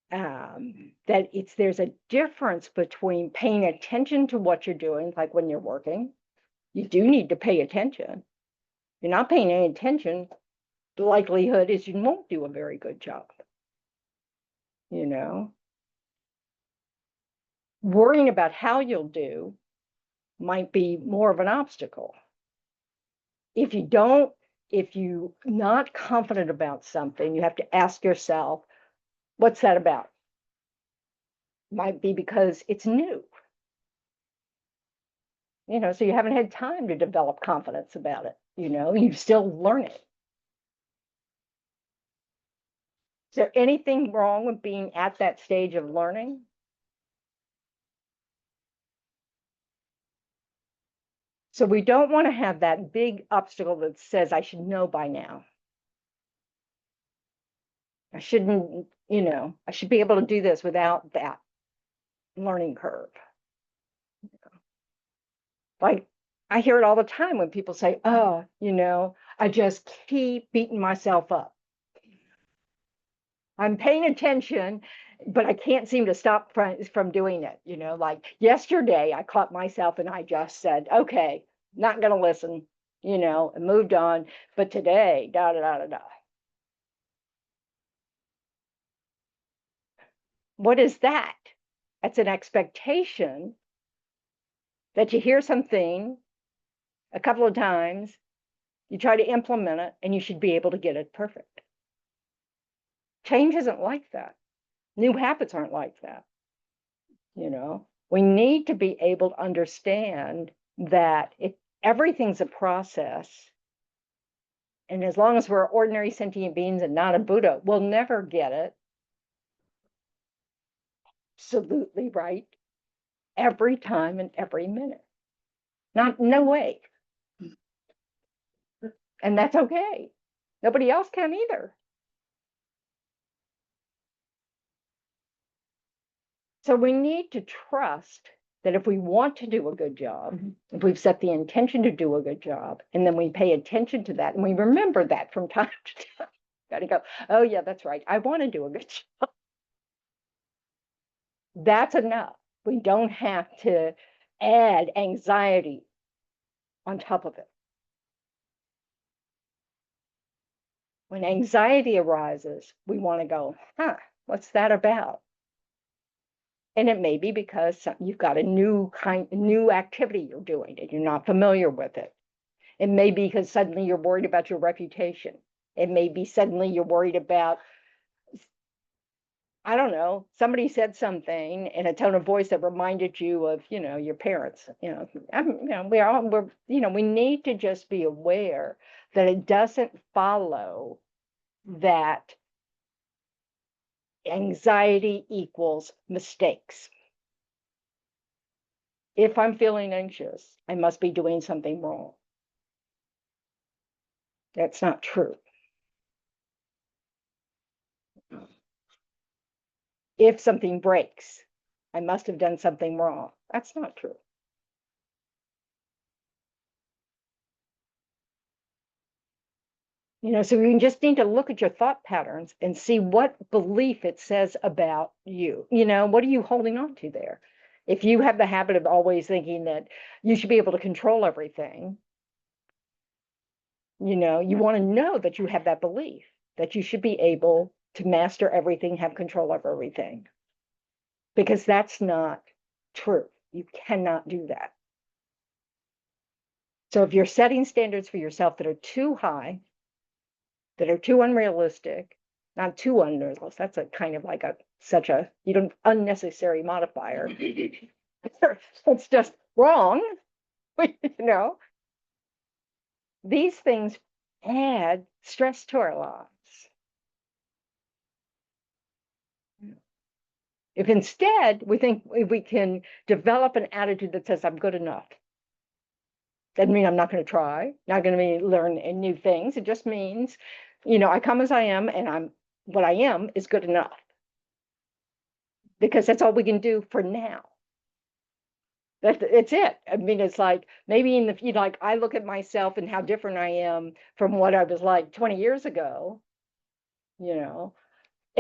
that there's a difference between paying attention to what you're doing, like when you're working, you do need to pay attention. If you're not paying any attention, the likelihood is you won't do a very good job. You know, worrying about how you'll do might be more of an obstacle. If you're not confident about something, you have to ask yourself, what's that about? Might be because it's new. You know, so you haven't had time to develop confidence about it. You know, you still learn it. Is there anything wrong with being at that stage of learning? So we don't want to have that big obstacle that says, I should know by now. I shouldn't, you know, I should be able to do this without that learning curve. Like, I hear it all the time when people say, oh, you know, I just keep beating myself up. I'm paying attention, but I can't seem to stop from doing it. You know, like yesterday, I caught myself and I just said, okay, not going to listen, you know, and moved on. But today, da, da, da, da, da. What is that? That's an expectation that you hear something a couple of times, you try to implement it, and you should be able to get it perfect. Change isn't like that. New habits aren't like that. You know, we need to be able to understand that everything's a process. And as long as we're ordinary sentient beings and not a Buddha, we'll never get it absolutely right every time and every minute. No way. And that's okay. Nobody else can either. So we need to trust that if we want to do a good job, if we've set the intention to do a good job, and then we pay attention to that, and we remember that from time to time, got to go, oh yeah, that's right, I want to do a good job. That's enough. We don't have to add anxiety on top of it. When anxiety arises, we want to go, what's that about? And it may be because you've got a new activity you're doing and you're not familiar with it. It may be because suddenly you're worried about your reputation. It may be suddenly you're worried about, I don't know, somebody said something in a tone of voice that reminded you of, you know, your parents. You know, we need to just be aware that it doesn't follow that anxiety equals mistakes. If I'm feeling anxious, I must be doing something wrong. That's not true. If something breaks, I must have done something wrong. That's not true. You know, so you just need to look at your thought patterns and see what belief it says about you. You know, what are you holding on to there? If you have the habit of always thinking that you should be able to control everything, you know, you want to know that you have that belief, that you should be able to master everything, have control over everything. Because that's not true. You cannot do that. So if you're setting standards for yourself that are too high, that are too unrealistic, not too unrealistic, that's a kind of like such a unnecessary modifier. It's just wrong, you know. These things add stress to our lives. If instead we think we can develop an attitude that says, I'm good enough. Doesn't mean I'm not going to try, not going to learn new things. It just means, I come as I am, and what I am is good enough. Because that's all we can do for now. It's it. I mean, it's like maybe in the future, like I look at myself and how different I am from what I was like 20 years ago, and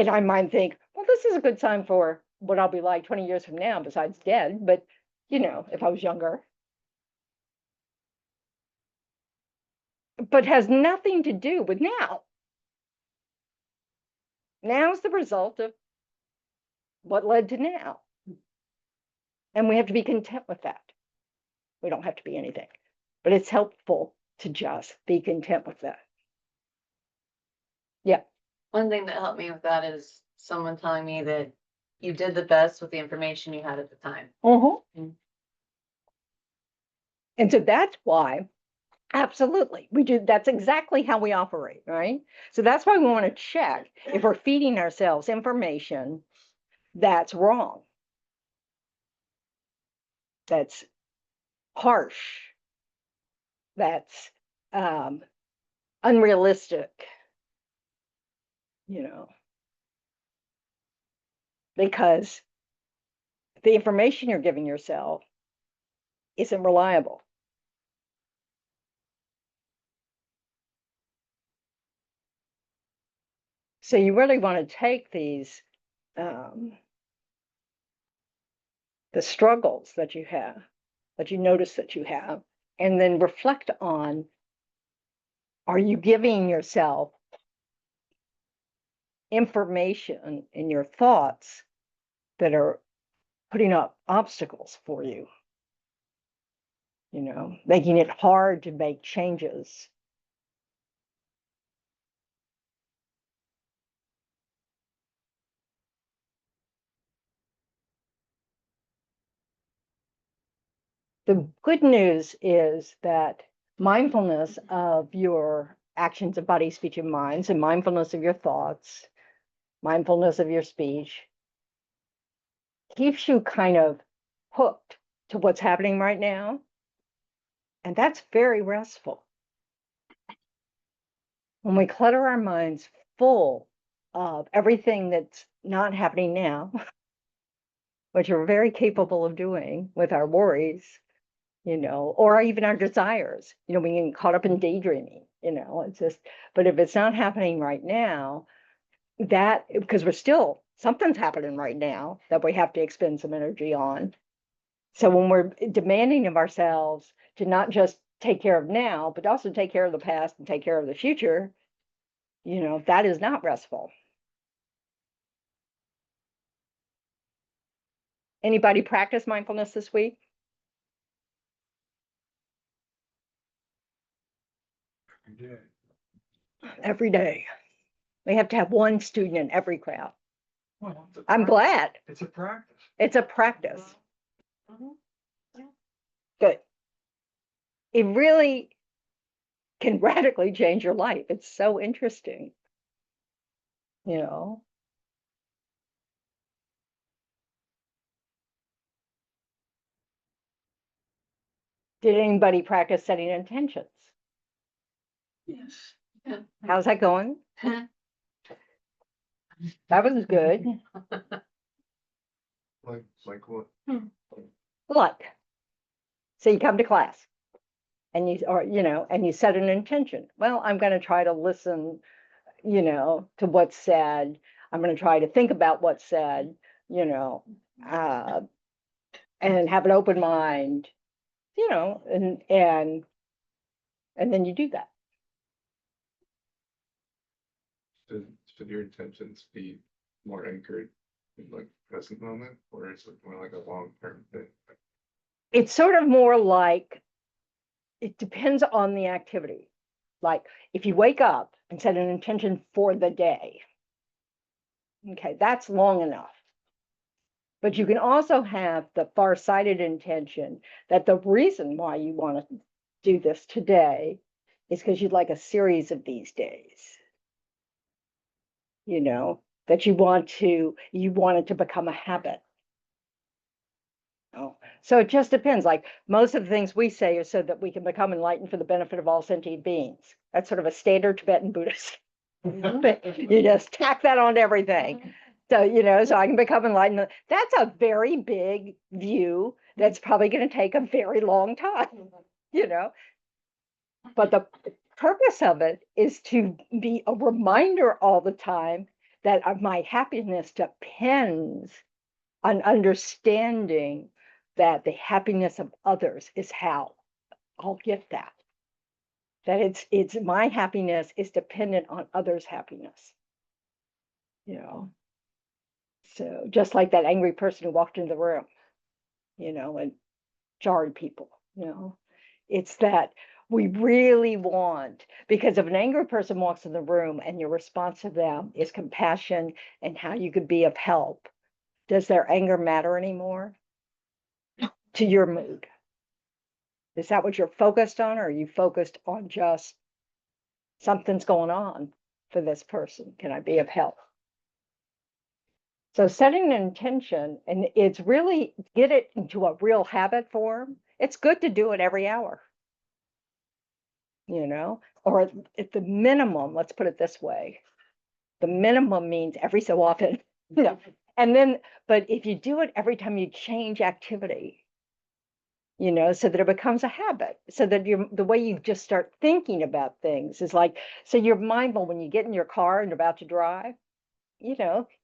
I might think, well, this is a good sign for what I'll be like 20 years from now, besides dead. But, if I was younger. But has nothing to do with now. Now is the result of what led to now. And we have to be content with that. We don't have to be anything, but it's helpful to just be content with that. Yeah. One thing that helped me with that is someone telling me that you did the best with the information you had at the time. And so that's why, absolutely, we do. That's exactly how we operate, right? So that's why we want to check if we're feeding ourselves information that's wrong, that's harsh, that's unrealistic, because the information you're giving yourself isn't reliable. So you really want to take these, the struggles that you have, that you notice that you have, and then reflect on, are you giving yourself information in your thoughts that are putting up obstacles for you, making it hard to make changes. The good news is that mindfulness of your actions of body, speech, and minds, and mindfulness of your thoughts, mindfulness of your speech, keeps you kind of hooked to what's happening right now. And that's very restful. When we clutter our minds full of everything that's not happening now, which we're very capable of doing with our worries, or even our desires, we get caught up in daydreaming, it's just, but if it's not happening right now, because something's happening right now that we have to expend some energy on. So when we're demanding of ourselves to not just take care of now, but also take care of the past and take care of the future, that is not restful. Anybody practice mindfulness this week? Every day. We have to have one student in every crowd. Well, I'm glad. It's a practice. It's a practice. Good. It really can radically change your life. It's so interesting. Did anybody practice setting intentions? Yes. How's that going? That was good. Like what? Look, so you come to class and you set an intention. Well, I'm going to try to listen, to what's said. I'm going to try to think about what's said, and have an open mind, and then you do that. Should your intentions be more anchored in like present moment, or is it more like a long-term thing? It's sort of more like, it depends on the activity. Like if you wake up and set an intention for the day, okay, that's long enough. But you can also have the far-sighted intention that the reason why you want to do this today is because you'd like a series of these days. that you want it to become a habit. Oh, so it just depends. Like most of the things we say are so that we can become enlightened for the benefit of all sentient beings. That's sort of a standard Tibetan Buddhist. You just tack that on to everything. So, so I can become enlightened. That's a very big view that's probably going to take a very long time, But the purpose of it is to be a reminder all the time that my happiness depends on understanding that the happiness of others is how I'll get that. That it's my happiness is dependent on others' happiness. So just like that angry person who walked into the room, and jarred people, it's that we really want, because if an angry person walks in the room and your response to them is compassion and how you could be of help, does their anger matter anymore to your mood? Is that what you're focused on, or are you focused on just something's going on for this person? Can I be of help? So setting an intention, and it's really get it into a real habit form. It's good to do it every hour, or at the minimum, let's put it this way. The minimum means every so often, and then, but if you do it every time you change activity, so that it becomes a habit, so that the way you just start thinking about things is like, so you're mindful when you get in your car and about to drive, you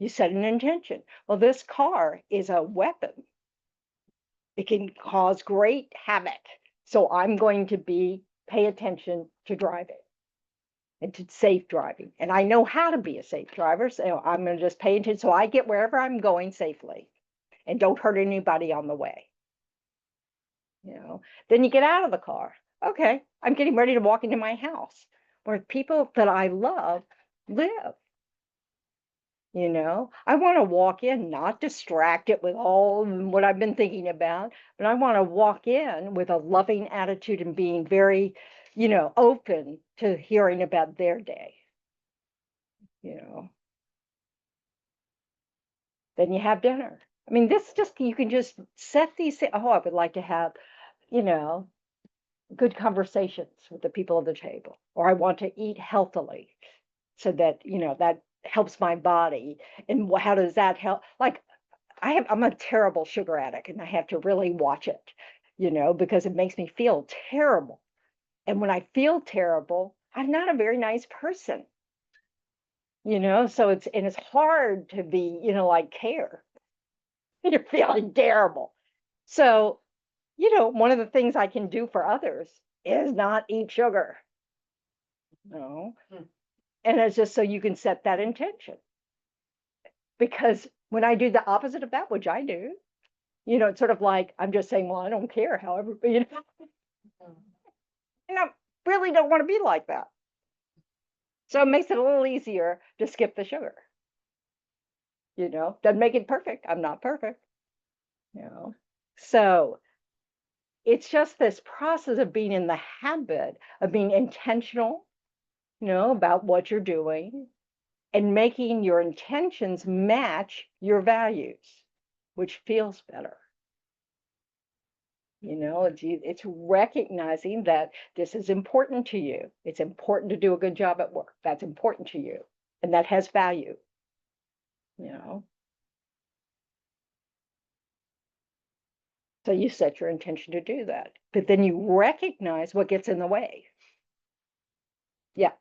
set an intention. Well, this car is a weapon. It can cause great havoc. So I'm going to pay attention to driving and to safe driving. And I know how to be a safe driver. So I'm going to just pay attention so I get wherever I'm going safely and don't hurt anybody on the way. Then you get out of the car. Okay, I'm getting ready to walk into my house where people that I love live. I want to walk in, not distracted with all what I've been thinking about, but I want to walk in with a loving attitude and being very, open to hearing about their day. Then you have dinner. I mean, you can just set these things. Oh, I would like to have, good conversations with the people at the table, or I want to eat healthily so that, that helps my body. And how does that help? Like I'm a terrible sugar addict and I have to really watch it, because it makes me feel terrible. And when I feel terrible, I'm not a very nice person, so it's hard to be, like care. You're feeling terrible. So, one of the things I can do for others is not eat sugar. No. And it's just so you can set that intention. Because when I do the opposite of that, which I do, it's sort of like I'm just saying, well, I don't care, however, and I really don't want to be like that. So it makes it a little easier to skip the sugar. Doesn't make it perfect. I'm not perfect. So it's just this process of being in the habit of being intentional, about what you're doing and making your intentions match your values, which feels better. It's recognizing that this is important to you. It's important to do a good job at work. That's important to you. And that has value. So you set your intention to do that. But then you recognize what gets in the way. Yeah.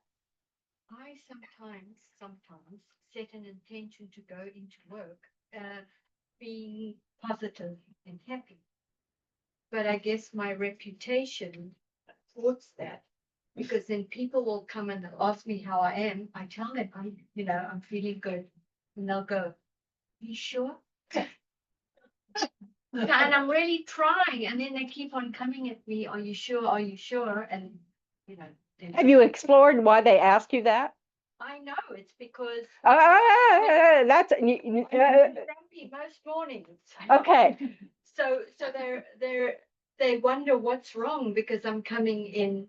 I sometimes set an intention to go into work, being positive and happy. But I guess my reputation supports that, because then people will come and they'll ask me how I am. I tell them I'm feeling good, and they'll go, "Are you sure?" And I'm really trying, and then they keep on coming at me. Are you sure? Are you sure? And have you explored why they ask you that? I know it's because that's grumpy most mornings. Okay. So they wonder what's wrong because I'm coming in,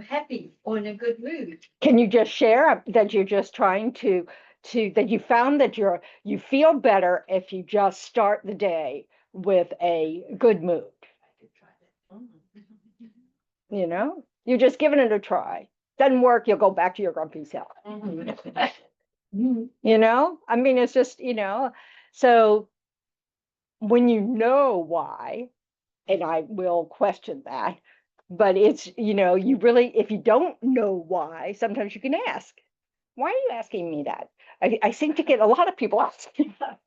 happy or in a good mood. Can you just share that you're just trying to that you found that you feel better if you just start the day with a good mood. You know, you're just giving it a try. Doesn't work, you'll go back to your grumpy self. You know, I mean, it's just, you know, so when you know why, and I will question that, but it's, you know, you really, if you don't know why, sometimes you can ask, why are you asking me that? I seem to get a lot of people asking that.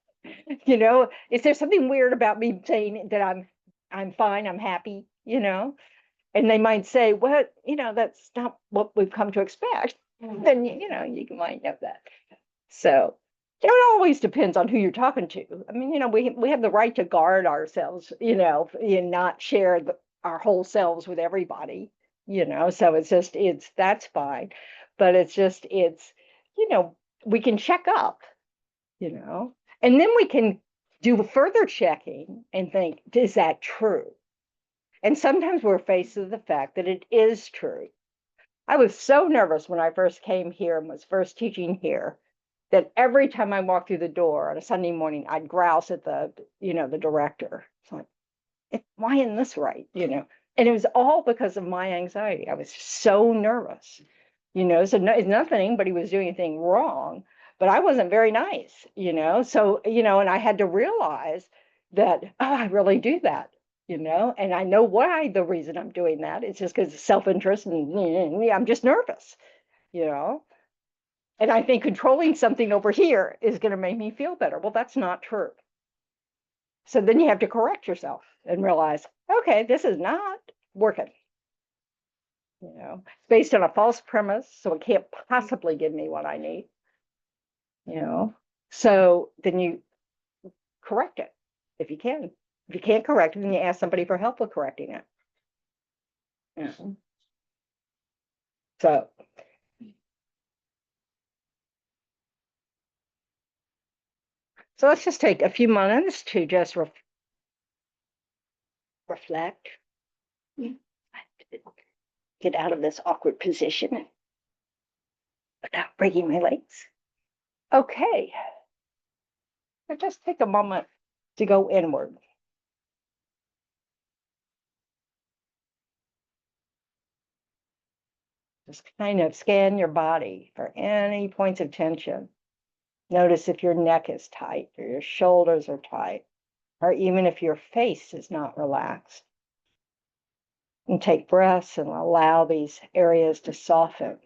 You know, is there something weird about me saying that I'm fine, I'm happy, you know? And they might say, well, you know, that's not what we've come to expect. Then, you know, you might know that. So it always depends on who you're talking to. I mean, you know, we have the right to guard ourselves, you know, and not share our whole selves with everybody, you know. So it's just, that's fine. But it's just, you know, we can check up, you know, and then we can do further checking and think, is that true? And sometimes we're faced with the fact that it is true. I was so nervous when I first came here and was first teaching here that every time I walked through the door on a Sunday morning, I'd grouse at the director. It's like, why isn't this right? You know, and it was all because of my anxiety. I was so nervous, you know, so it's nothing anybody was doing anything wrong, but I wasn't very nice, you know, so, you know, and I had to realize that, oh, I really do that, you know, and I know why the reason I'm doing that. It's just because of self-interest and I'm just nervous, you know. And I think controlling something over here is going to make me feel better. Well, that's not true. So then you have to correct yourself and realize, okay, this is not working. You know, it's based on a false premise, so it can't possibly give me what I need. You know, so then you correct it if you can. If you can't correct it, then you ask somebody for help with correcting it. You know? So let's just take a few moments to just reflect. Get out of this awkward position without breaking my legs. Okay. So just take a moment to go inward. Just kind of scan your body for any points of tension. Notice if your neck is tight or your shoulders are tight, or even if your face is not relaxed. And take breaths and allow these areas to soften.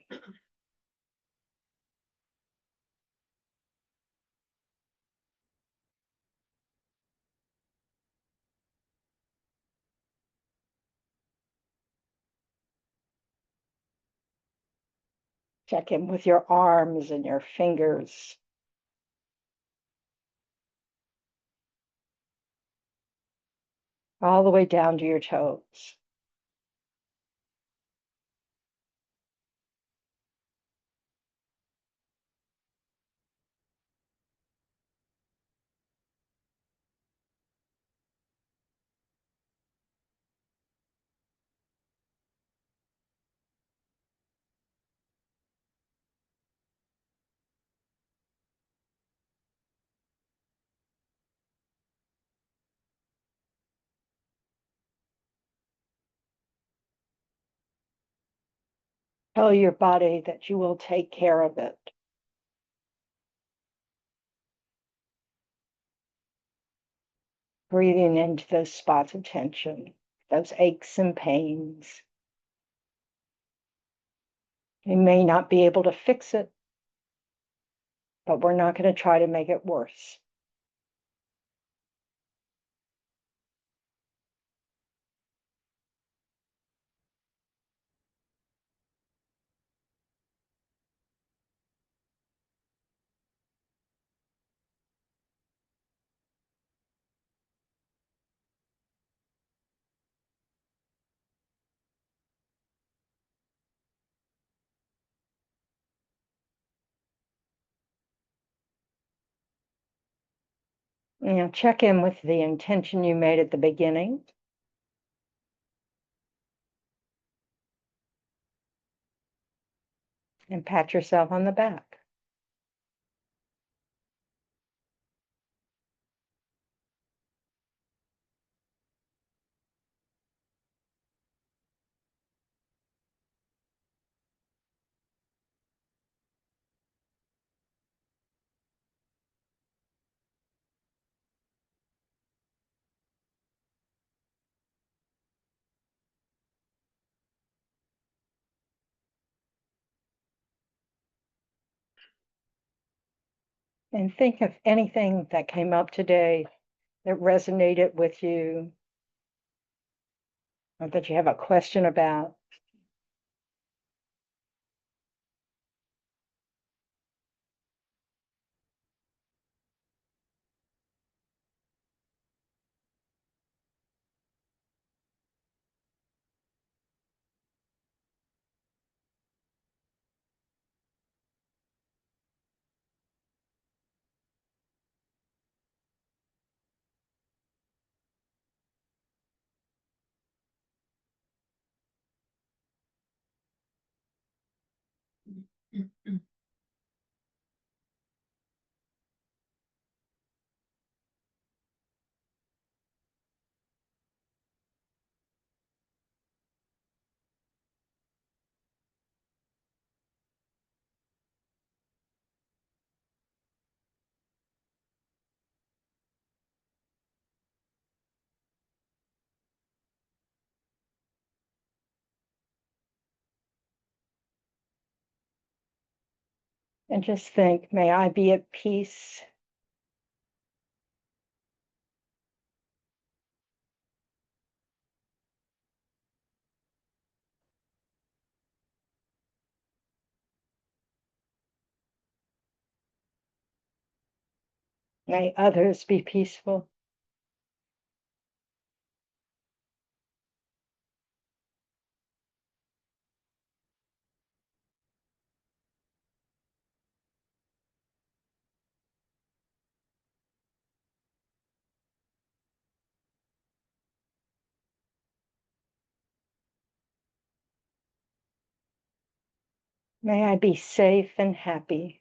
Check in with your arms and your fingers. All the way down to your toes. Tell your body that you will take care of it. Breathing into those spots of tension, those aches and pains. You may not be able to fix it, but we're not going to try to make it worse. Now check in with the intention you made at the beginning. And pat yourself on the back. And think of anything that came up today that resonated with you, or that you have a question about. And just think, may I be at peace. May others be peaceful. May I be safe and happy.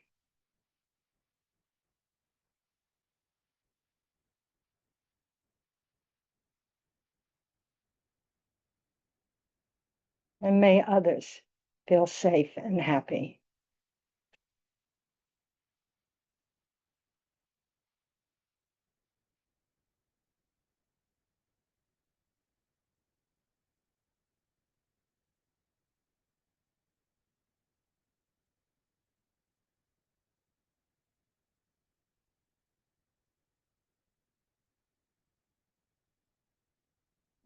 And may others feel safe and happy.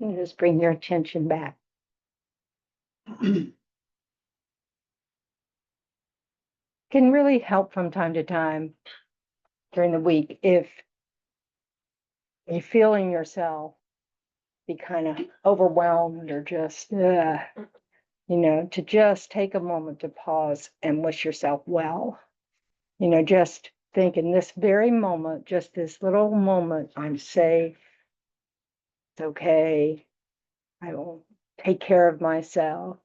And just bring your attention back. Can really help from time to time during the week if you're feeling yourself be kind of overwhelmed or just, to just take a moment to pause and wish yourself well. Just think in this very moment, just this little moment, I'm safe. It's okay. I will take care of myself,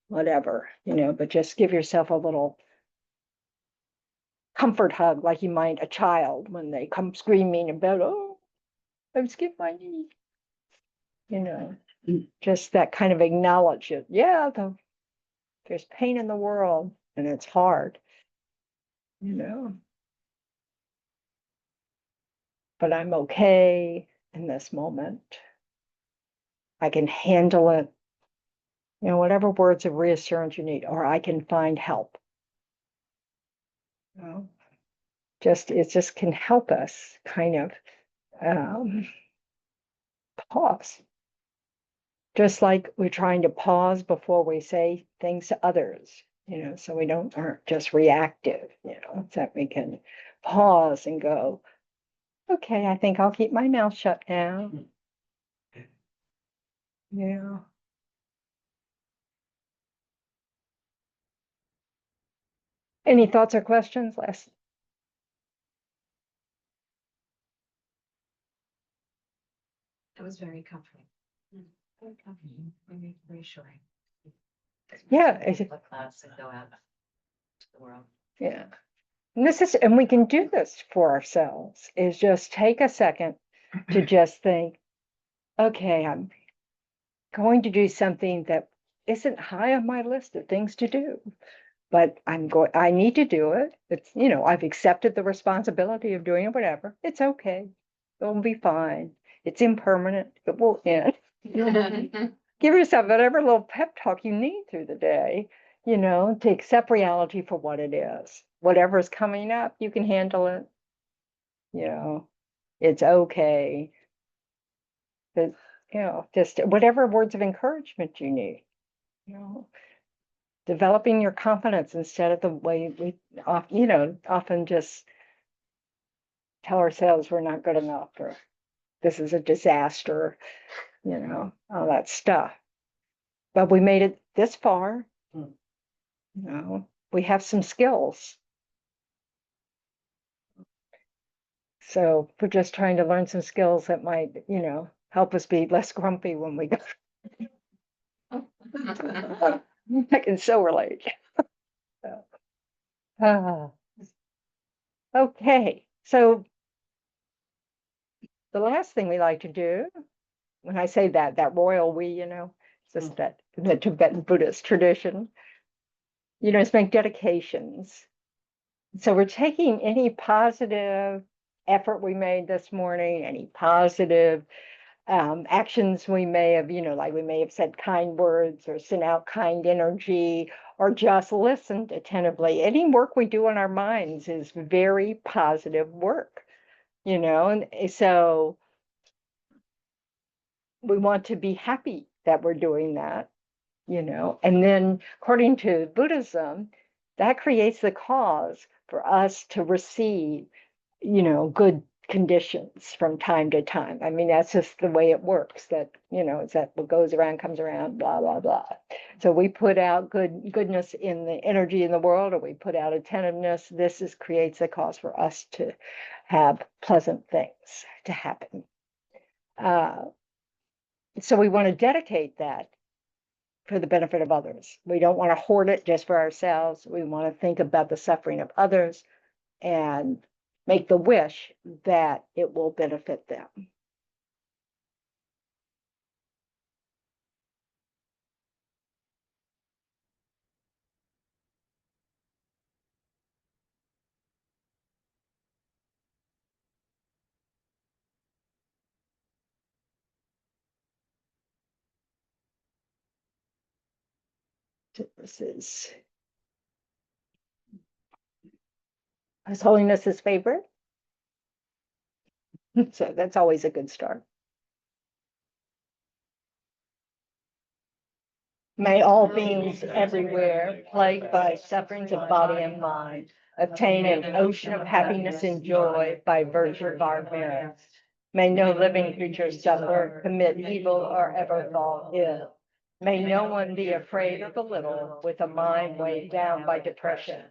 whatever, but just give yourself a little comfort hug, like you might a child when they come screaming about, oh, I've skipped my knee. Just that kind of acknowledge it. Yeah, there's pain in the world and it's hard, but I'm okay in this moment. I can handle it. Whatever words of reassurance you need, or I can find help. It just can help us kind of pause. Just like we're trying to pause before we say things to others, so we aren't just reactive, that we can pause and go, okay, I think I'll keep my mouth shut now. Yeah. Any thoughts or questions, Les? That was very comforting. Very comforting, very reassuring. Yeah. The class and go out to the world. Yeah. And we can do this for ourselves, is just take a second to just think, okay, I'm going to do something that isn't high on my list of things to do, but I need to do it. It's, I've accepted the responsibility of doing it, whatever. It's okay. It'll be fine. It's impermanent. It will end. Give yourself whatever little pep talk you need through the day, to accept reality for what it is. Whatever's coming up, you can handle it. It's okay. But, just whatever words of encouragement you need, developing your confidence instead of the way we, often just tell ourselves we're not good enough or this is a disaster, all that stuff. But we made it this far. We have some skills. So we're just trying to learn some skills that might, help us be less grumpy when we go. I can so relate. Ah. Okay, so the last thing we like to do, when I say that royal we, it's just that the Tibetan Buddhist tradition, is make dedications. So we're taking any positive effort we made this morning, any positive actions we may have, like we may have said kind words or sent out kind energy or just listened attentively. Any work we do on our minds is very positive work, and so we want to be happy that we're doing that, and then according to Buddhism, that creates the cause for us to receive, good conditions from time to time. I mean, that's just the way it works, that, it's that what goes around comes around, blah, blah, blah. So we put out goodness in the energy in the world, or we put out attentiveness. This creates a cause for us to have pleasant things to happen. So we want to dedicate that for the benefit of others. We don't want to hoard it just for ourselves. We want to think about the suffering of others and make the wish that it will benefit them. This is His Holiness's favorite. So that's always a good start. May all beings everywhere, plagued by sufferings of body and mind, obtain an ocean of happiness and joy by virtue of our merits. May no living creature suffer, commit evil, or ever fall ill. May no one be afraid of the little, with a mind weighed down by depression.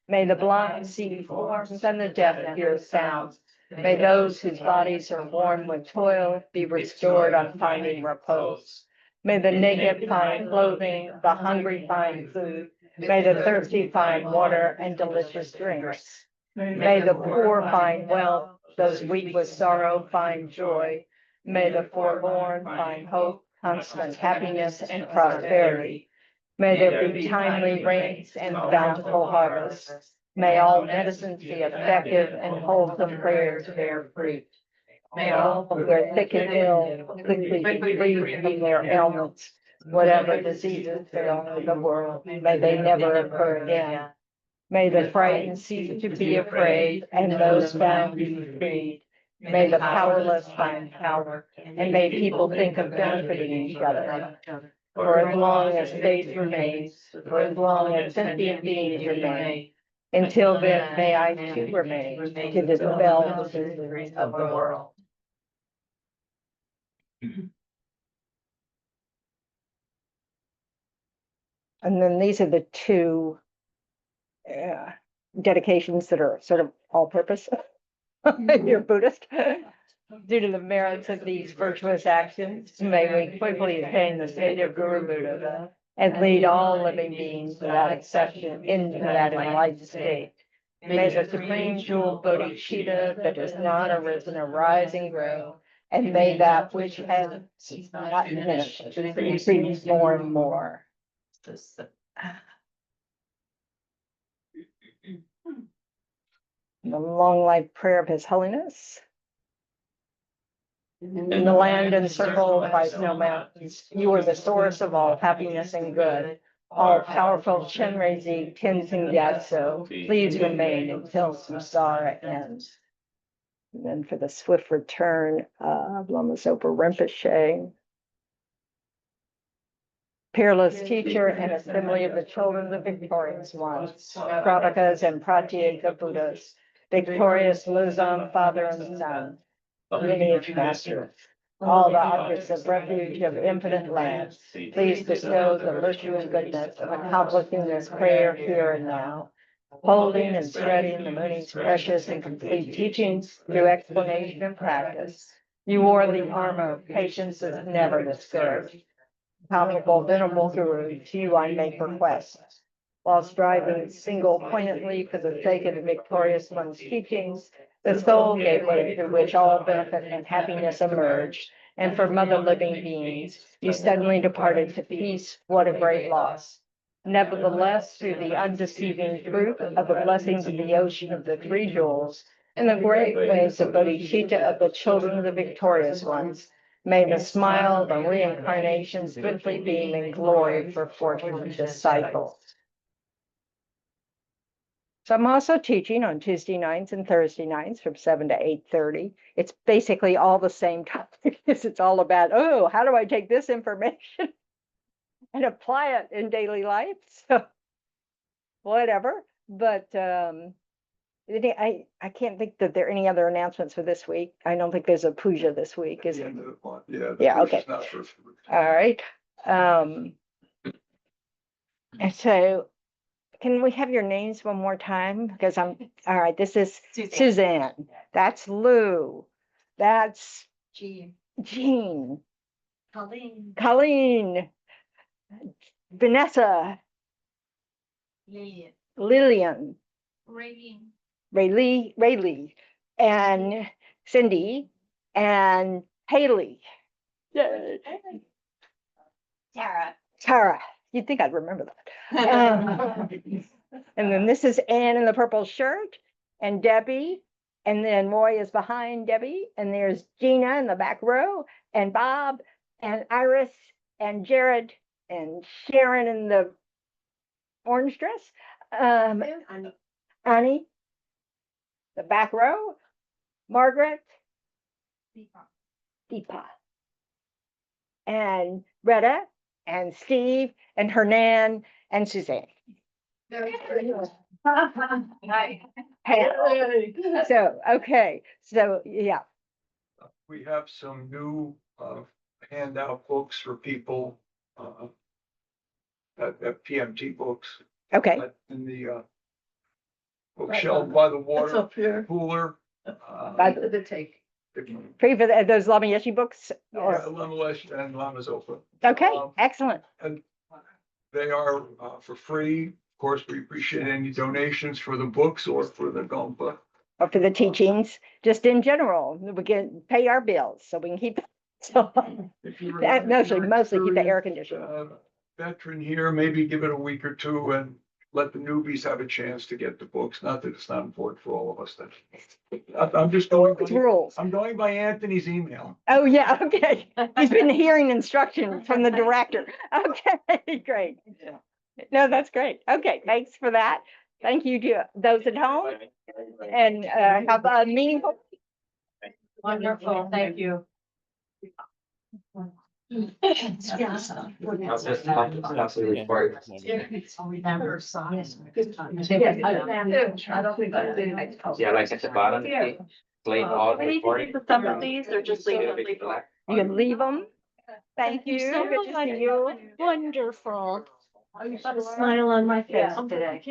May the blind see forms and the deaf hear sounds. May those whose bodies are worn with toil be restored on finding repose. May the naked find clothing, the hungry find food. May the thirsty find water and delicious drinks. May the poor find wealth, those weak with sorrow find joy. May the forlorn find hope, constant happiness, and prosperity. May there be timely rains and bountiful harvests. May all medicines be effective and wholesome prayers bear fruit. May all who are sick and ill quickly be freed from their ailments. Whatever diseases fill the world, may they never occur again. May the frightened cease to be afraid, and those bound be freed. May the powerless find power, and may people think of benefiting each other. For as long as faith remains, for as long as sentient beings remain, until then may I too remain to dispel the miseries of the world. And then these are the two dedications that are sort of all-purpose. If you're Buddhist. Due to the merits of these virtuous actions, may we quickly attain the state of Guru Buddha and lead all living beings without exception into that enlightened state. May the supreme jewel bodhicitta that has not arisen arise and grow, and may that which has not finished increase more and more. The long life prayer of His Holiness. In the land encircled by snow mountains, you are the source of all happiness and good. all powerful Chenrezig Tenzin Gyatso, please remain until samsara ends. And then for the swift return of Lama Zopa Rinpoche, peerless teacher and assembly of the children of the victorious ones, Pravakas and Pratyeka Buddhas, victorious Luzon father and son, lineage master, all the objects of refuge of infinite lands, please bestow the virtue and goodness of accomplishing this prayer here and now, holding and spreading the Muni's precious and complete teachings through explanation and practice. You wore the armor of patience that never discouraged. Palpable venerable Guru, to you I make request. While striving single pointedly for the sake of the victorious one's teachings, the sole gateway through which all benefit and happiness emerge, and for mother living beings, you suddenly departed to peace. What a great loss. Nevertheless, through the undeceiving truth of the blessings of the ocean of the three jewels, and the great waves of bodhicitta of the children of the victorious ones, may the smile of the reincarnation swiftly beam in glory for fortunate disciples. So I'm also teaching on Tuesday nights and Thursday nights from 7 to 8:30. It's basically all the same topic. It's all about, oh, how do I take this information and apply it in daily life? So whatever. But I can't think that there are any other announcements for this week. I don't think there's a puja this week, is it? Yeah, okay. All right. And so can we have your names one more time? Because all right, this is Suzanne. That's Lou. That's Jean. Colleen. Vanessa. Lillian. Rayleigh. And Cindy. And Haley. Tara. You'd think I'd remember that. And then this is Anne in the purple shirt, and Debbie, and then Roy is behind Debbie, and there's Gina in the back row, and Bob, and Iris, and Jared, and Sharon in the orange dress, Annie, the back row, Margaret, Deepa, and Retta, and Steve, and Hernan, and Suzanne. So, okay, so, yeah. We have some new handout books for people at PMT Books. Okay. In the bookshelf by the water cooler. Free for those Lama Yeshe books? Yeah, Lama Yeshe and Lama Zopa. Okay, excellent. And they are for free. Of course, we appreciate any donations for the books or for the Gompa. Or for the teachings, just in general, we can pay our bills so we can keep. So mostly keep the air conditioning. Veteran here, maybe give it a week or two and let the newbies have a chance to get the books. Not that it's not important for all of us. I'm just going. Rules. I'm going by Anthony's email. Oh, yeah, okay. He's been hearing instruction from the director. Okay, great. No, that's great. Okay, thanks for that. Thank you to those at home. And have a meaningful. Wonderful, thank you. I'll just report. Yeah, like at the bottom, play all the recording. Some of these or just leave them. You can leave them. Thank you. Good to see you. Wonderful. Got a smile on my face today.